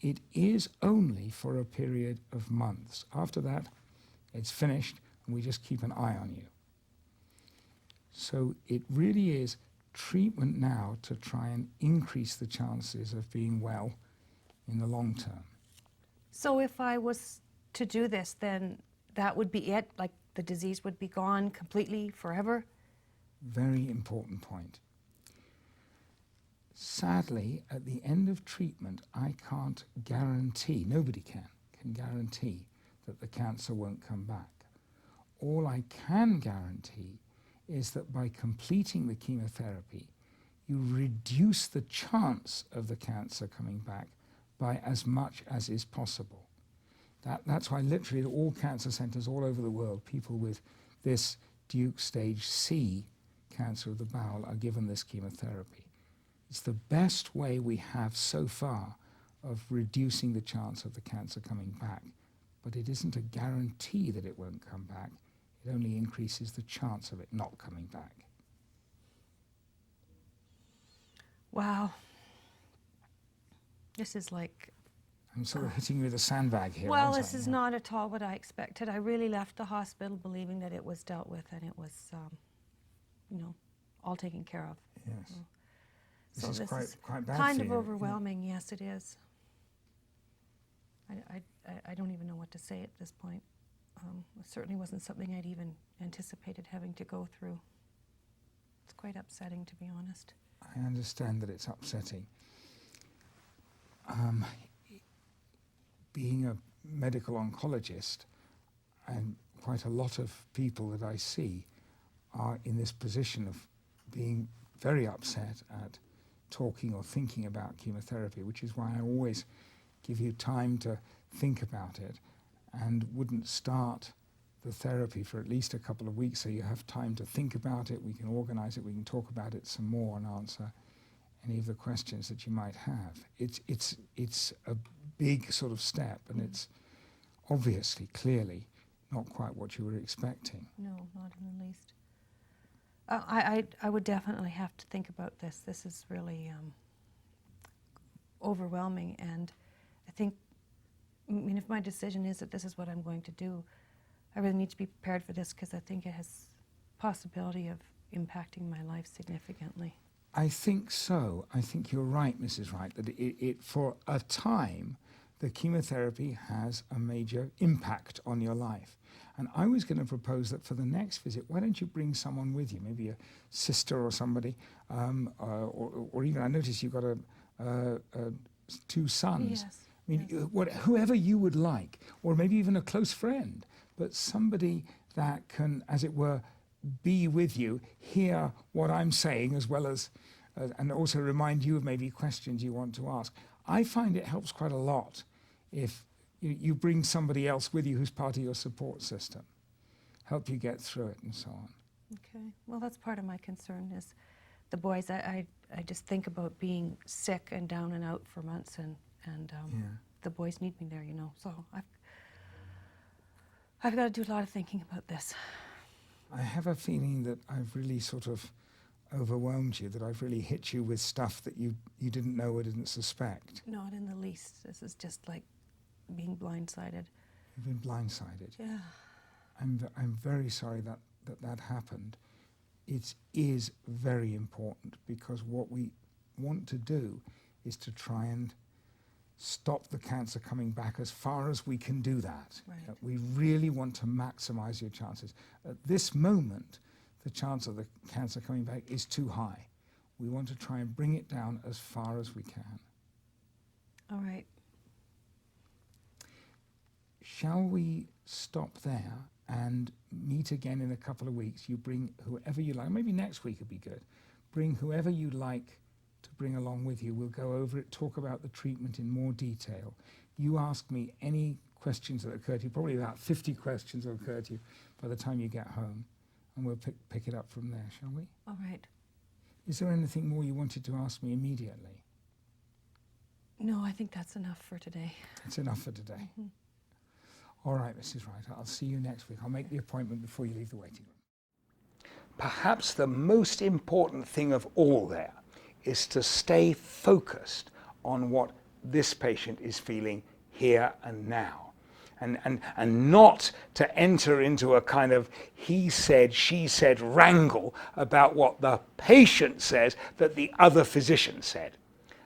It is only for a period of months. After that, it's finished, and we just keep an eye on you. So it really is treatment now to try and increase the chances of being well in the long term. So if I was to do this, then that would be it? Like the disease would be gone completely, forever? Very important point. Sadly, at the end of treatment, I can't guarantee, nobody can guarantee that the cancer won't come back. All I can guarantee is that by completing the chemotherapy, you reduce the chance of the cancer coming back by as much as is possible. That's why literally at all cancer centers all over the world, people with this Duke stage C cancer of the bowel are given this chemotherapy. It's the best way we have so far of reducing the chance of the cancer coming back, but it isn't a guarantee that it won't come back. It only increases the chance of it not coming back. Wow. This is like... I'm sort of hitting you with a sandbag here. Well, this is not at all what I expected. I really left the hospital believing that it was dealt with and it was, all taken care of. Yes. So this is quite bad kind for of you. overwhelming. Yes, it is. I don't even know what to say at this point. It certainly wasn't something I'd even anticipated having to go through. It's quite upsetting, to be honest. I understand that it's upsetting. Being a medical oncologist, and quite a lot of people that I see are in this position of being very upset at talking or thinking about chemotherapy, which is why I always give you time to think about it and wouldn't start the therapy for at least a couple of weeks so you have time to think about it, we can organize it, we can talk about it some more and answer any of the questions that you might have. It's a big sort of step, and it's obviously, clearly, not quite what you were expecting. No, not in the least. I would definitely have to think about this. This is really overwhelming, and I think, I mean, if my decision is that this is what I'm going to do, I really need to be prepared for this, because I think it has possibility of impacting my life significantly. I think so. I think you're right, Mrs. Wright, that it for a time, the chemotherapy has a major impact on your life. And I was going to propose that for the next visit, why don't you bring someone with you, maybe a sister or somebody, or even, I notice you've got two sons. Yes. I mean, whoever you would like, or maybe even a close friend, but somebody that can, as it were, be with you, hear what I'm saying, as well as, and also remind you of maybe questions you want to ask. I find it helps quite a lot if you bring somebody else with you who's part of your support system, help you get through it and so on. Okay. Well, that's part of my concern is the boys. I just think about being sick and down and out for months, and the boys need me there, you know. So I've got to do a lot of thinking about this. I have a feeling that I've really sort of overwhelmed you, that I've really hit you with stuff that you didn't know or didn't suspect. Not in the least. This is just like being blindsided. You've been blindsided. Yeah. I'm very sorry that happened. It is very important, because what we want to do is to try and stop the cancer coming back as far as we can do that. Right. We really want to maximize your chances. At this moment, the chance of the cancer coming back is too high. We want to try and bring it down as far as we can. All right. Shall we stop there and meet again in a couple of weeks? You bring whoever you like. Maybe next week would be good. Bring whoever you like to bring along with you. We'll go over it, talk about the treatment in more detail. You ask me any questions that occur to you, probably about 50 questions will occur to you by the time you get home, and we'll pick it up from there, shall we? All right. Is there anything more you wanted to ask me immediately? No, I think that's enough for today. That's enough for today. Mm-hmm. All right, Mrs. Wright, I'll see you next week. I'll make the appointment before you leave the waiting room. Perhaps the most important thing of all there is to stay focused on what this patient is feeling here and now, and not to enter into a kind of he said, she said wrangle about what the patient says that the other physician said.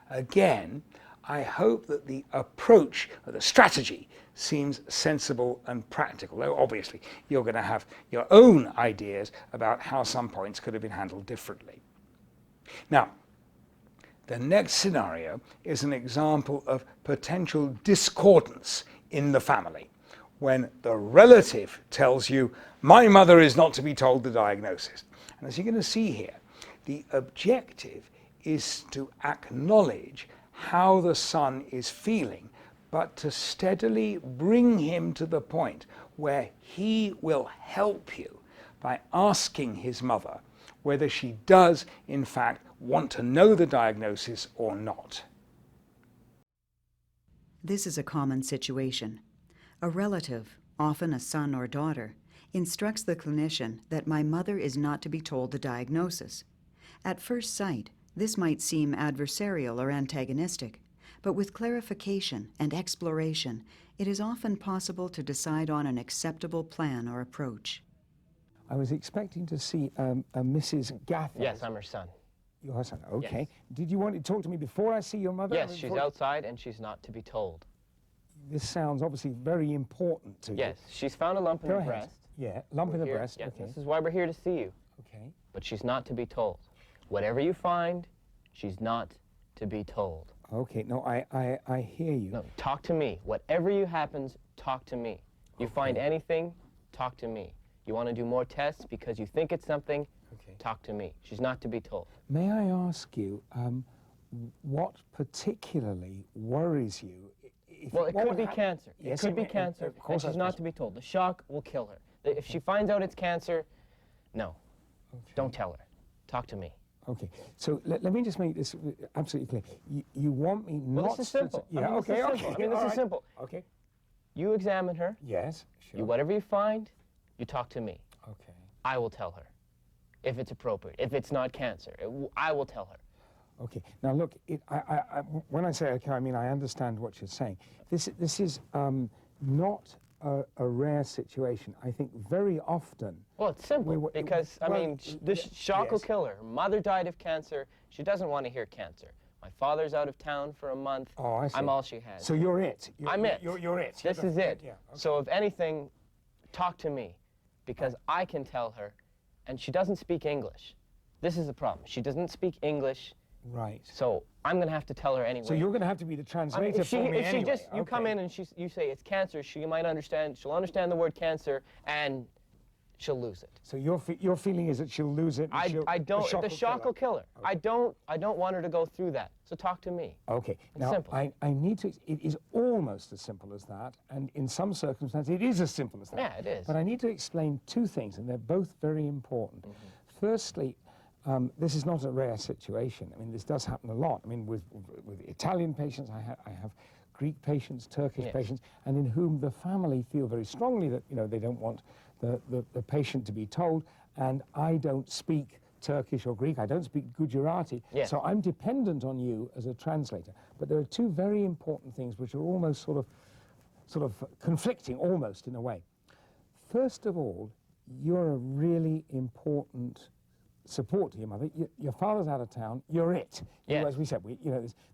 Again, I hope that the approach, or the strategy, seems sensible and practical, though obviously you're going to have your own ideas about how some points could have been handled differently. Now, the next scenario is an example of potential discordance in the family, when the relative tells you, my mother is not to be told the diagnosis. And as you're going to see here, the objective is to acknowledge how the son is feeling, but to steadily bring him to the point where he will help you by asking his mother whether she does, in fact, want to know the diagnosis or not. This is a common situation. A relative, often a son or daughter, instructs the clinician that my mother is not to be told the diagnosis. At first sight, this might seem adversarial or antagonistic, but with clarification and exploration, it is often possible to decide on an acceptable plan or approach. I was expecting to see a Mrs. Gafford. Yes, I'm her son. Your son, okay. Yes. Did you want to talk to me before I see your mother? Yes, she's outside and she's not to be told. This sounds obviously very important to you. Yes, she's found a lump in her breast. Yeah, lump in the breast, Yes, okay. this is why we're here to see you. Okay. But she's not to be told. Whatever you find, she's not to be told. Okay, no, I hear you. No, talk to me. Whatever you happens, talk to me. You find anything, talk to me. You want to do more tests because you think it's something, talk to me. She's not to be told. May I ask you, what particularly worries you? Well, it could be cancer. Yes, it could be cancer, and she's not to be told. The shock will kill her. If she finds out it's cancer, no, don't tell her. Talk to me. Okay, so let me just make this absolutely clear. You want me not to... Well, this is simple. Yeah, okay. I mean, this is simple. Okay. You examine her. Yes, sure. Whatever you find, you talk to me. Okay. I will tell her, if it's appropriate. If it's not cancer, I will tell her. Okay. Now, look, when I say okay, I mean I understand what you're saying. This is not a rare situation. I think very often... Well, it's simple, because, I mean, this shock will kill her. Her mother died of cancer. She doesn't want to hear cancer. My father's out of town for a month. Oh, I see. I'm all she has. So you're it. I'm it. You're it. This is it. Yeah, okay. So if anything, talk to me, because I can tell her, and she doesn't speak English. This is the problem. She doesn't speak English. Right. So I'm going to have to tell her anyway. So you're going to have to be the translator for me if anyway. You come in and you say it's cancer, she might understand. She'll understand the word cancer, and she'll lose it. So your feeling is that she'll lose it. The shock will kill her. Okay. I don't want her to go through that. So talk to me. Okay. It's now simple. I need to. It is almost as simple as that, and in some circumstances it is as simple as that. Yeah, it is. But I need to explain two things, and they're both very important. Firstly, this is not a rare situation. I mean, this does happen a lot. I mean, with Italian patients, I have Greek patients, Turkish patients, and in whom the family feel very strongly that, you know, they don't want the patient to be told, and I don't speak Turkish or Greek, I don't speak Gujarati, so I'm dependent on you as a translator. But there are two very important things which are almost sort of conflicting, almost in a way. First of all, you're a really important support to your mother. Your father's out of town, you're it. Yes. As we said,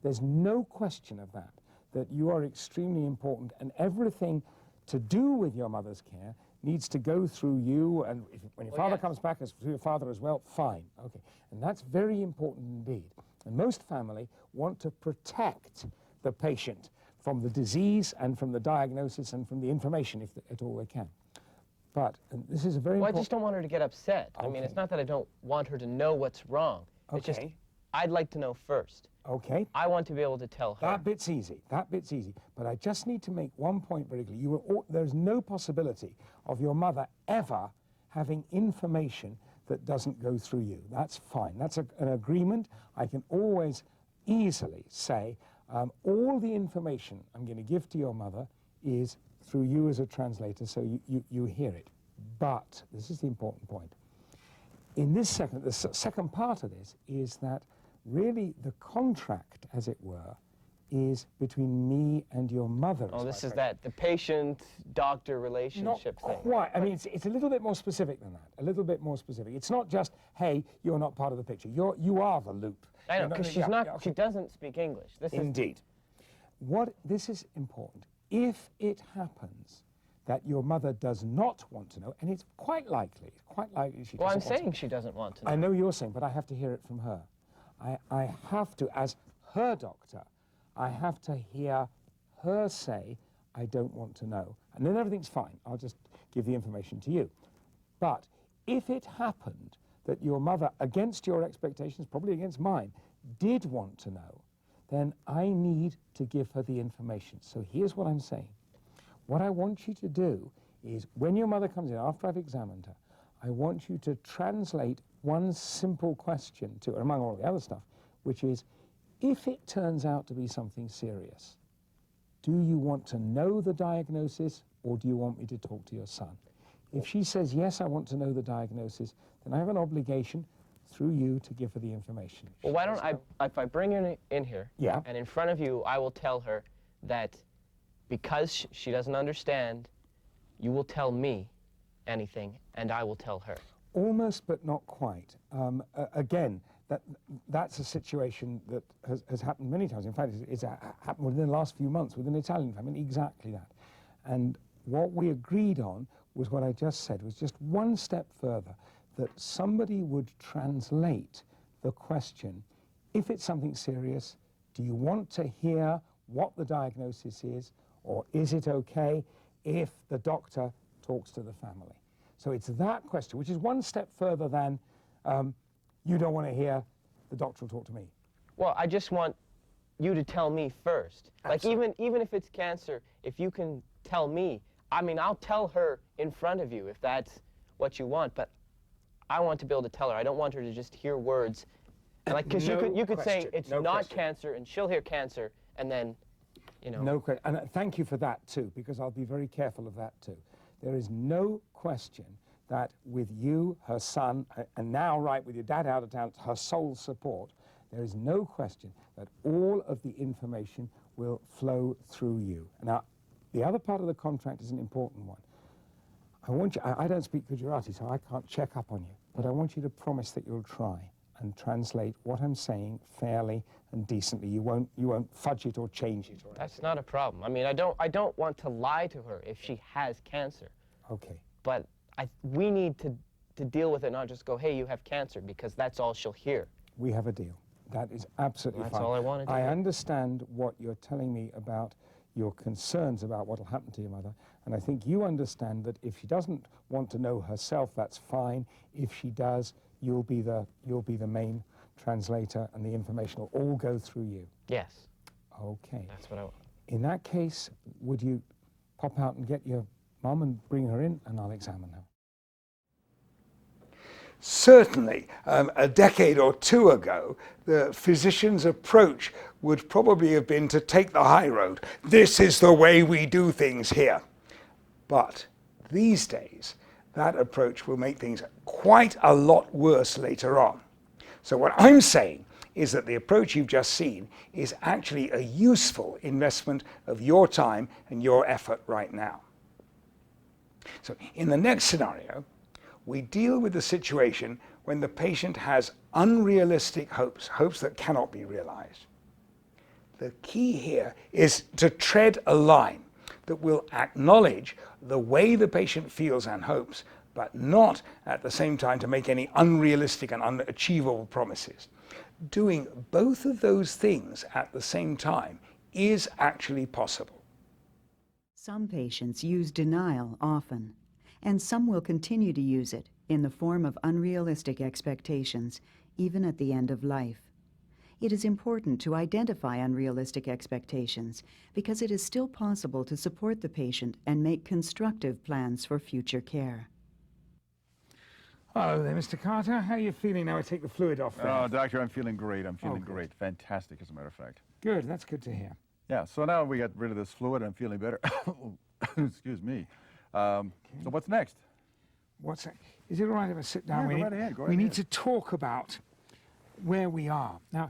there's no question of that you are extremely important, and everything to do with your mother's care needs to go through you, and when your father comes back, as through your father as well, fine. Okay, and that's very important indeed. And most family want to protect the patient from the disease and from the diagnosis and from the information, if at all they can. But, and this is a very important... I just don't want her to get upset. I mean, it's not that I don't want her to know what's wrong. It's just, I'd like to know first. Okay. I want to be able to tell her. That bit's easy. That bit's easy. But I just need to make one point very clear. There's no possibility of your mother ever having information that doesn't go through you. That's fine. That's an agreement. I can always easily say, all the information I'm going to give to your mother is through you as a translator, so you hear it. But, this is the important point, in this the second part of this is that really the contract, as it were, is between me and your mother. Oh, this is that, the patient-doctor relationship thing. Not quite. I mean, it's a little bit more specific than that, a little bit more specific. It's not just, hey, you're not part of the picture. You are the loop. I know, because she doesn't speak English. Indeed. This is important. If it happens that your mother does not want to know, and it's quite likely she doesn't want to know. Well, I'm saying she doesn't want to know. I know you're saying, but I have to hear it from her. I have to, as her doctor, I have to hear her say, I don't want to know. And then everything's fine. I'll just give the information to you. But if it happened that your mother, against your expectations, probably against mine, did want to know, then I need to give her the information. So here's what I'm saying. What I want you to do is, when your mother comes in, after I've examined her, I want you to translate one simple question to her, among all the other stuff, which is, if it turns out to be something serious, do you want to know the diagnosis, or do you want me to talk to your son? If she says, yes, I want to know the diagnosis, then I have an obligation through you to give her the information. Well, why don't if I bring her in here, and in front of you, I will tell her that because she doesn't understand, you will tell me anything, and I will tell her. Almost, but not quite. Again, that's a situation that has happened many times. In fact, it's happened within the last few months with an Italian family, exactly that. And what we agreed on was what I just said, was just one step further, that somebody would translate the question, if it's something serious, do you want to hear what the diagnosis is, or is it okay if the doctor talks to the family? So it's that question, which is one step further than you don't want to hear, the doctor will talk to me. Well, I just want you to tell me first. Absolutely. Like even if it's cancer, if you can tell me, I mean, I'll tell her in front of you if that's what you want, but I want to be able to tell her. I don't want her to just hear words. Like, because you could say it's not cancer, and she'll hear cancer, and then, you know. No question. And thank you for that, too, because I'll be very careful of that, too. There is no question that with you, her son, and now, right, with your dad out of town, her sole support, there is no question that all of the information will flow through you. Now, the other part of the contract is an important one. I want you, I don't speak Gujarati, so I can't check up on you, but I want you to promise that you'll try and translate what I'm saying fairly and decently. You won't fudge it or change it. Or That's not a problem. I mean, I don't want to lie to her if she has cancer. Okay. But we need to deal with it, not just go, hey, you have cancer, because that's all she'll hear. We have a deal. That is absolutely fine. That's all I wanted to I hear. understand what you're telling me about your concerns about what will happen to your mother, and I think you understand that if she doesn't want to know herself, that's fine. If she does, you'll be the main translator, and the information will all go through you. Yes. Okay. That's what I want. In that case, would you pop out and get your mum and bring her in, and I'll examine her. Certainly, a decade or two ago, the physician's approach would probably have been to take the high road. This is the way we do things here. But these days, that approach will make things quite a lot worse later on. So what I'm saying is that the approach you've just seen is actually a useful investment of your time and your effort right now. So in the next scenario, we deal with the situation when the patient has unrealistic hopes, hopes that cannot be realized. The key here is to tread a line that will acknowledge the way the patient feels and hopes, but not at the same time to make any unrealistic and unachievable promises. Doing both of those things at the same time is actually possible. Some patients use denial often, and some will continue to use it in the form of unrealistic expectations, even at the end of life. It is important to identify unrealistic expectations because it is still possible to support the patient and make constructive plans for future care. Hello there, Mr. Carter. How are you feeling now I take the fluid off there? Oh, doctor, I'm feeling great. I'm feeling great. Fantastic, as a matter of fact. Good, that's good to hear. Yeah, so now we got rid of this fluid. I'm feeling better. Excuse me. So what's next? What's that? Is it all right if I sit down? Yeah, go right ahead. We need to talk about where we are. Now,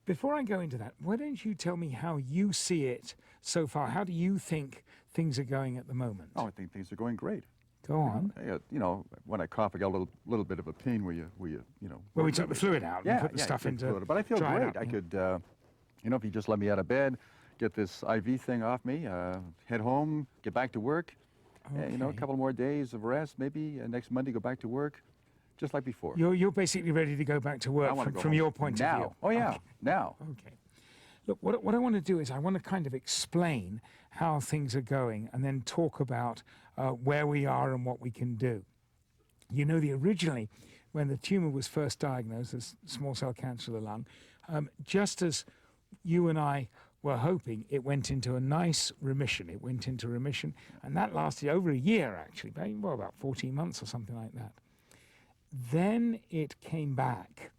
before I go into that, why don't you tell me how you see it so far? How do you think things are going at the moment? Oh, I think things are going great. Go on. You know, when I cough, I got a little bit of a pain where you know. Where we took the fluid out and put the stuff into. Fluid, but I feel great. I could, you know, if you just let me out of bed, get this IV thing off me, head home, get back to work. Okay. You know, a couple more days of rest, maybe next Monday go back to work, just like before. You're basically ready to go back to work from your point of view. Oh yeah, okay. Now. Okay. Look, what I want to do is I want to kind of explain how things are going and then talk about where we are and what we can do. You know, originally, when the tumor was first diagnosed as small cell cancer of the lung, just as you and I were hoping, it went into a nice remission. It went into remission, and that lasted over a year, actually, about 14 months or something like that. Then it came back,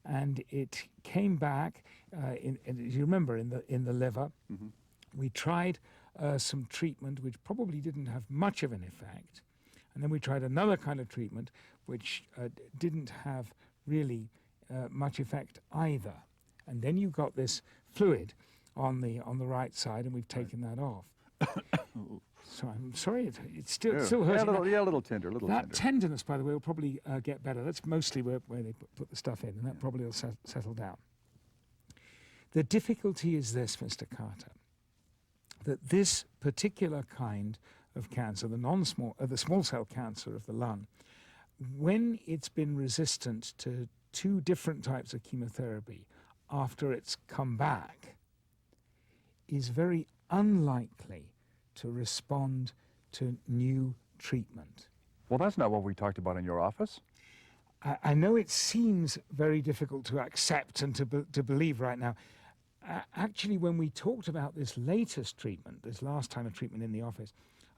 and it came back, as you remember, in the liver. Mm-hmm. We tried some treatment which probably didn't have much of an effect, and then we tried another kind of treatment which didn't have really much effect either. And then you got this fluid on the right side, and we've taken that off. So I'm sorry, it's still hurting. Yeah, a little tender, That tenderness, by the way, will probably get better. That's mostly where they put the stuff in, and that probably will settle down. The difficulty is this, Mr. Carter, that this particular kind of cancer, the small cell cancer of the lung, when it's been resistant to 2 different types of chemotherapy after it's come back, is very unlikely to respond to new treatment. Well, that's not what we talked about in your office. I know it seems very difficult to accept and to believe right now. Actually, when we talked about this latest treatment, this last time of treatment in the office,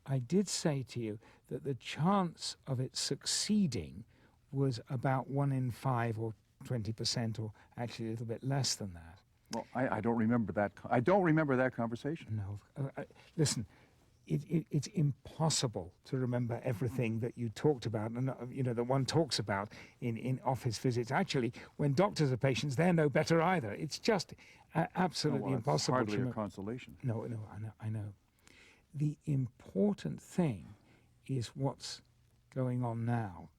I did say to you that the chance of it succeeding was about 1 in 5 or 20%, or actually a little bit less than that. Well, I don't remember that. I don't remember that conversation. No. Listen, it's impossible to remember everything that you talked about and that one talks about in office visits. Actually, when doctors are patients, they're no better either. It's just absolutely impossible. It's hardly a consolation. No, I know. The important thing is what's going on now.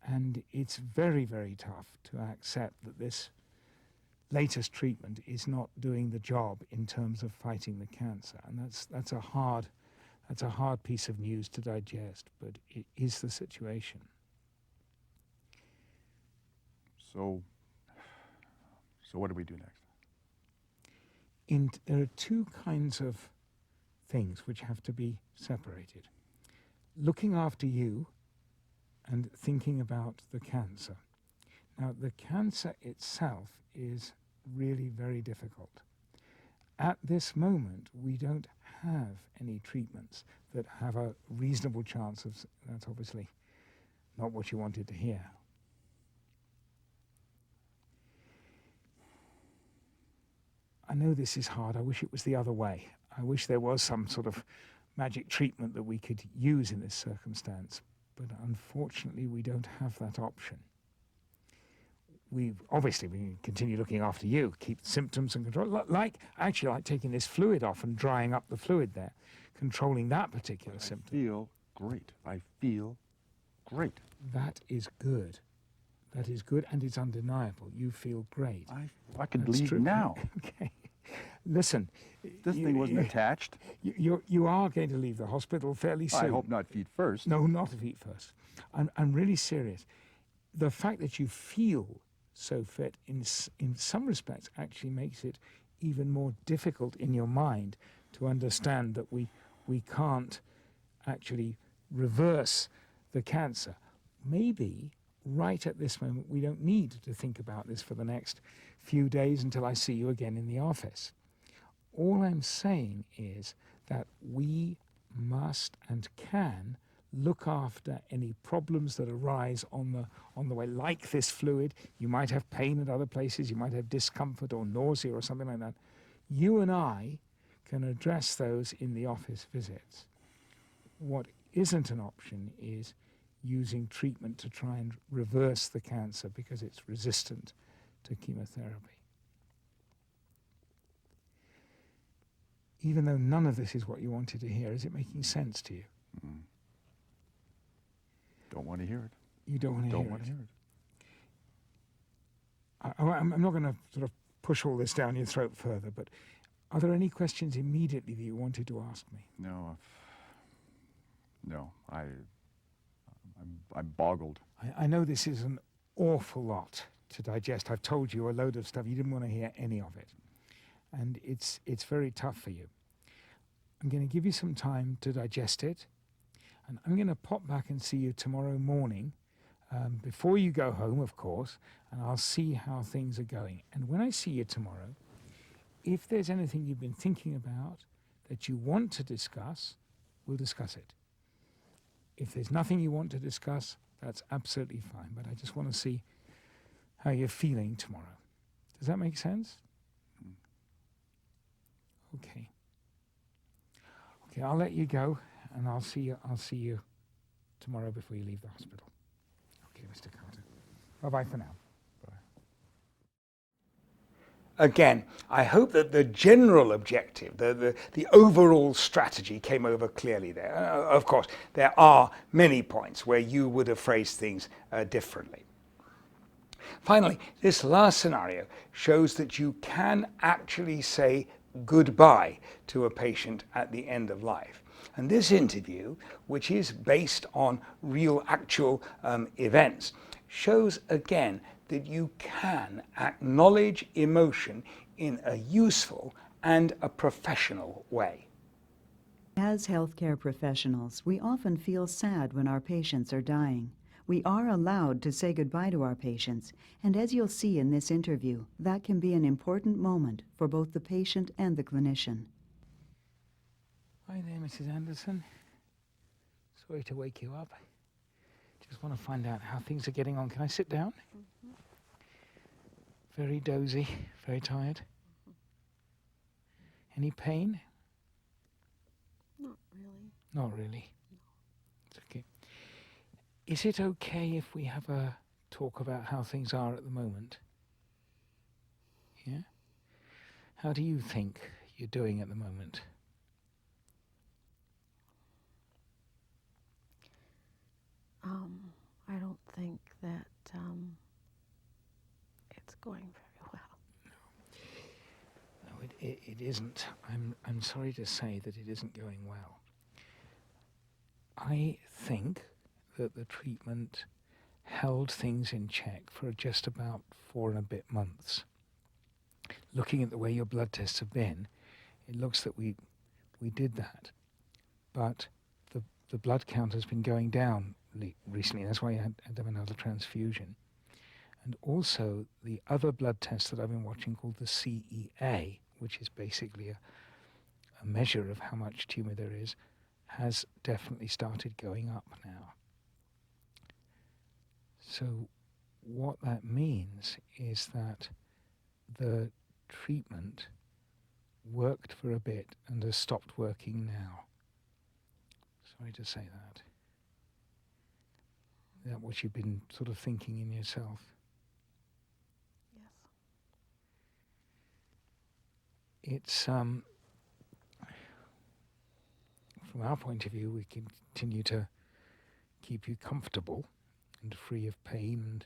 And it's very, very tough to accept that this latest treatment is not doing the job in terms of fighting the cancer. And that's a hard piece of news to digest, but it is the situation. So what do we do next? There are 2 kinds of things which have to be separated. Looking after you and thinking about the cancer. Now, the cancer itself is really very difficult. At this moment, we don't have any treatments that have a reasonable chance of, that's obviously not what you wanted to hear. I know this is hard. I wish it was the other way. I wish there was some sort of magic treatment that we could use in this circumstance, but unfortunately we don't have that option. We continue looking after you, keep symptoms and control, like taking this fluid off and drying up the fluid there, controlling that particular symptom. I feel great. I feel great. That is good. That is good, and it's undeniable. You feel great. I could leave now. Okay. Listen. This thing wasn't attached. You are going to leave the hospital fairly soon. I hope not feet first. No, not feet first. I'm really serious. The fact that you feel so fit in some respects actually makes it even more difficult in your mind to understand that we can't actually reverse the cancer. Maybe right at this moment we don't need to think about this for the next few days until I see you again in the office. All I'm saying is that we must and can look after any problems that arise on the way, like this fluid. You might have pain at other places, you might have discomfort or nausea or something like that. You and I can address those in the office visits. What isn't an option is using treatment to try and reverse the cancer because it's resistant to chemotherapy. Even though none of this is what you wanted to hear, is it making sense to you? Mm. Don't want to hear it. You don't want to hear it? Don't want to hear it. I'm not going to sort of push all this down your throat further, but are there any questions immediately that you wanted to ask me? No. I'm boggled. I know this is an awful lot to digest. I've told you a load of stuff. You didn't want to hear any of it. And it's very tough for you. I'm going to give you some time to digest it. And I'm going to pop back and see you tomorrow morning, before you go home, of course, and I'll see how things are going. And when I see you tomorrow, if there's anything you've been thinking about that you want to discuss, we'll discuss it. If there's nothing you want to discuss, that's absolutely fine. But I just want to see how you're feeling tomorrow. Does that make sense? Okay. Okay, I'll let you go, and I'll see you tomorrow before you leave the hospital. Okay, Mr. Carter. Bye-bye for now. Bye. Again, I hope that the general objective, the overall strategy came over clearly there. Of course, there are many points where you would have phrased things differently. Finally, this last scenario shows that you can actually say goodbye to a patient at the end of life. And this interview, which is based on real actual events, shows again that you can acknowledge emotion in a useful and a professional way. As healthcare professionals, we often feel sad when our patients are dying. We are allowed to say goodbye to our patients, and as you'll see in this interview, that can be an important moment for both the patient and the clinician. Hi there, Mrs. Anderson. Sorry to wake you up. Just want to find out how things are getting on. Can I sit down? Mm-hmm. Very dozy, very tired. Mm-hmm. Any pain? Not really. Not really? No. It's okay. Is it okay if we have a talk about how things are at the moment? Yeah? How do you think you're doing at the moment? I don't think that it's going very well. No, it isn't. I'm sorry to say that it isn't going well. I think that the treatment held things in check for just about 4 and a bit months. Looking at the way your blood tests have been, it looks that we did that. But the blood count has been going down recently. That's why I had to have another transfusion. And also the other blood test that I've been watching called the CEA, which is basically a measure of how much tumor there is, has definitely started going up now. So what that means is that the treatment worked for a bit and has stopped working now. Sorry to say that. Is that what you've been sort of thinking in yourself? Yes. It's, from our point of view, we continue to keep you comfortable and free of pain and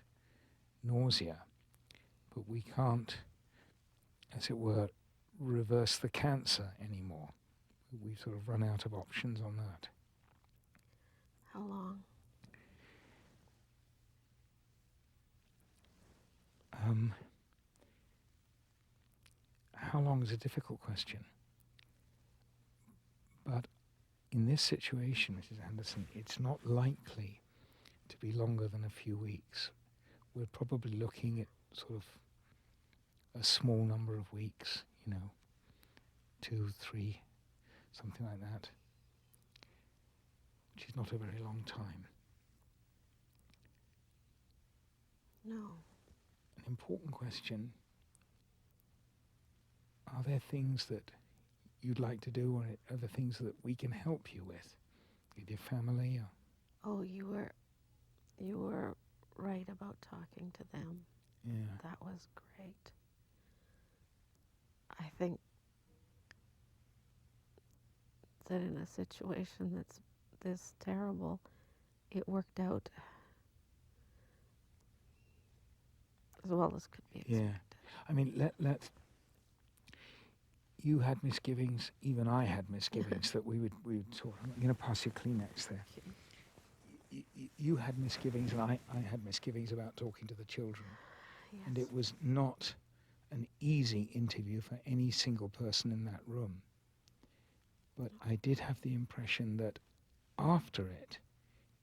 nausea, but we can't, as it were, reverse the cancer anymore. We've sort of run out of options on that. How long? How long is a difficult question. But in this situation, Mrs. Anderson, it's not likely to be longer than a few weeks. We're probably looking at sort of a small number of weeks, 2, 3, something like that, which is not a very long time. No. An important question: are there things that you'd like to do, or are there things that we can help you with your family? Or? Oh, you were right about talking to them. Yeah. That was great. I think that in a situation that's this terrible, it worked out as well as could be expected. Yeah. I mean, you had misgivings, even I had misgivings that we would talk. I'm going to pass you Kleenex there. You had misgivings and I had misgivings about talking to the children. Yes. And it was not an easy interview for any single person in that room. But I did have the impression that after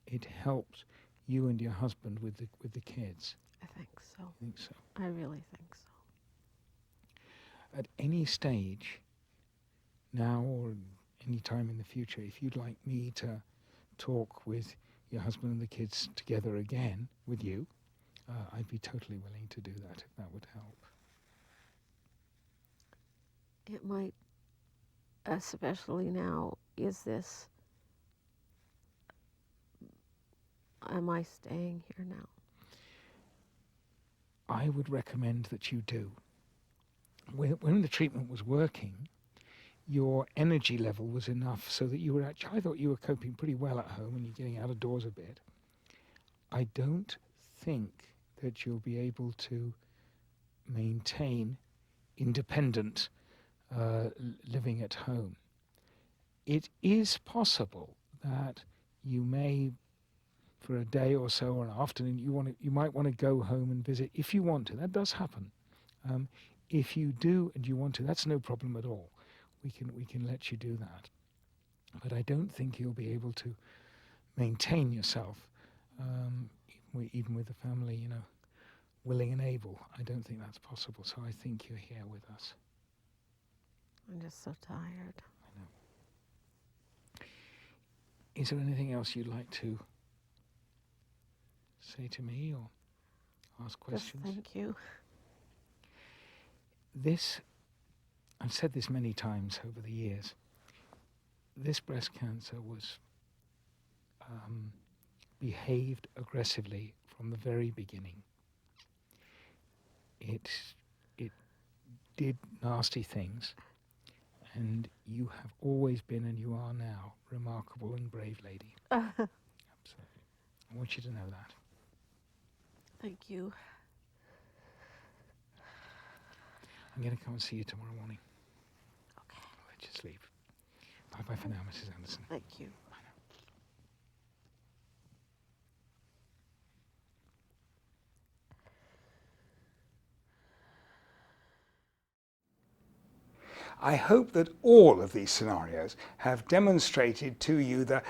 it helped you and your husband with the kids. I think so. I think so. I really think so. At any stage, now or any time in the future, if you'd like me to talk with your husband and the kids together again with you, I'd be totally willing to do that if that would help. It might, especially now, am I staying here now? I would recommend that you do. When the treatment was working, your energy level was enough so that you were actually, I thought you were coping pretty well at home and you're getting out of doors a bit. I don't think that you'll be able to maintain independent living at home. it is possible that you may, for a day or so or an afternoon, you might want to go home and visit if you want to. That does happen. If you do and you want to, that's no problem at all. We can let you do that. But I don't think you'll be able to maintain yourself, even with the family, you know, willing and able. I don't think that's possible. So I think you're here with us. I'm just so tired. I know. Is there anything else you'd like to say to me or ask questions? Just thank you. I've said this many times over the years, this breast cancer was behaved aggressively from the very beginning. It did nasty things, and you have always been, and you are now, remarkable and brave lady. Absolutely. I want you to know that. Thank you. I'm going to come and see you tomorrow morning. Okay. I'll let you sleep. Bye-bye for now, Mrs. Anderson. Thank you. Bye now. I hope that all of these scenarios have demonstrated to you the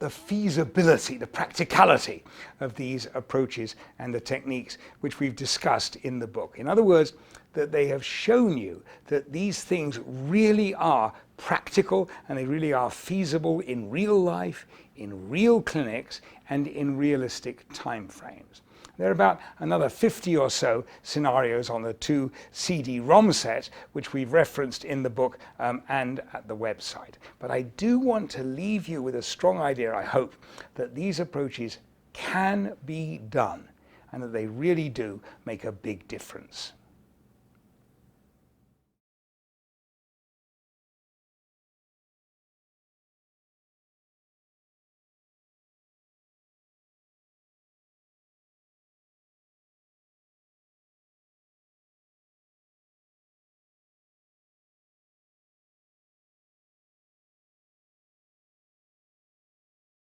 feasibility, the practicality of these approaches and the techniques which we've discussed in the book. In other words, that they have shown you that these things really are practical and they really are feasible in real life, in real clinics, and in realistic timeframes. There are about another 50 or so scenarios on the 2 CD-ROM sets, which we've referenced in the book and at the website. But I do want to leave you with a strong idea, I hope, that these approaches can be done and that they really do make a big difference.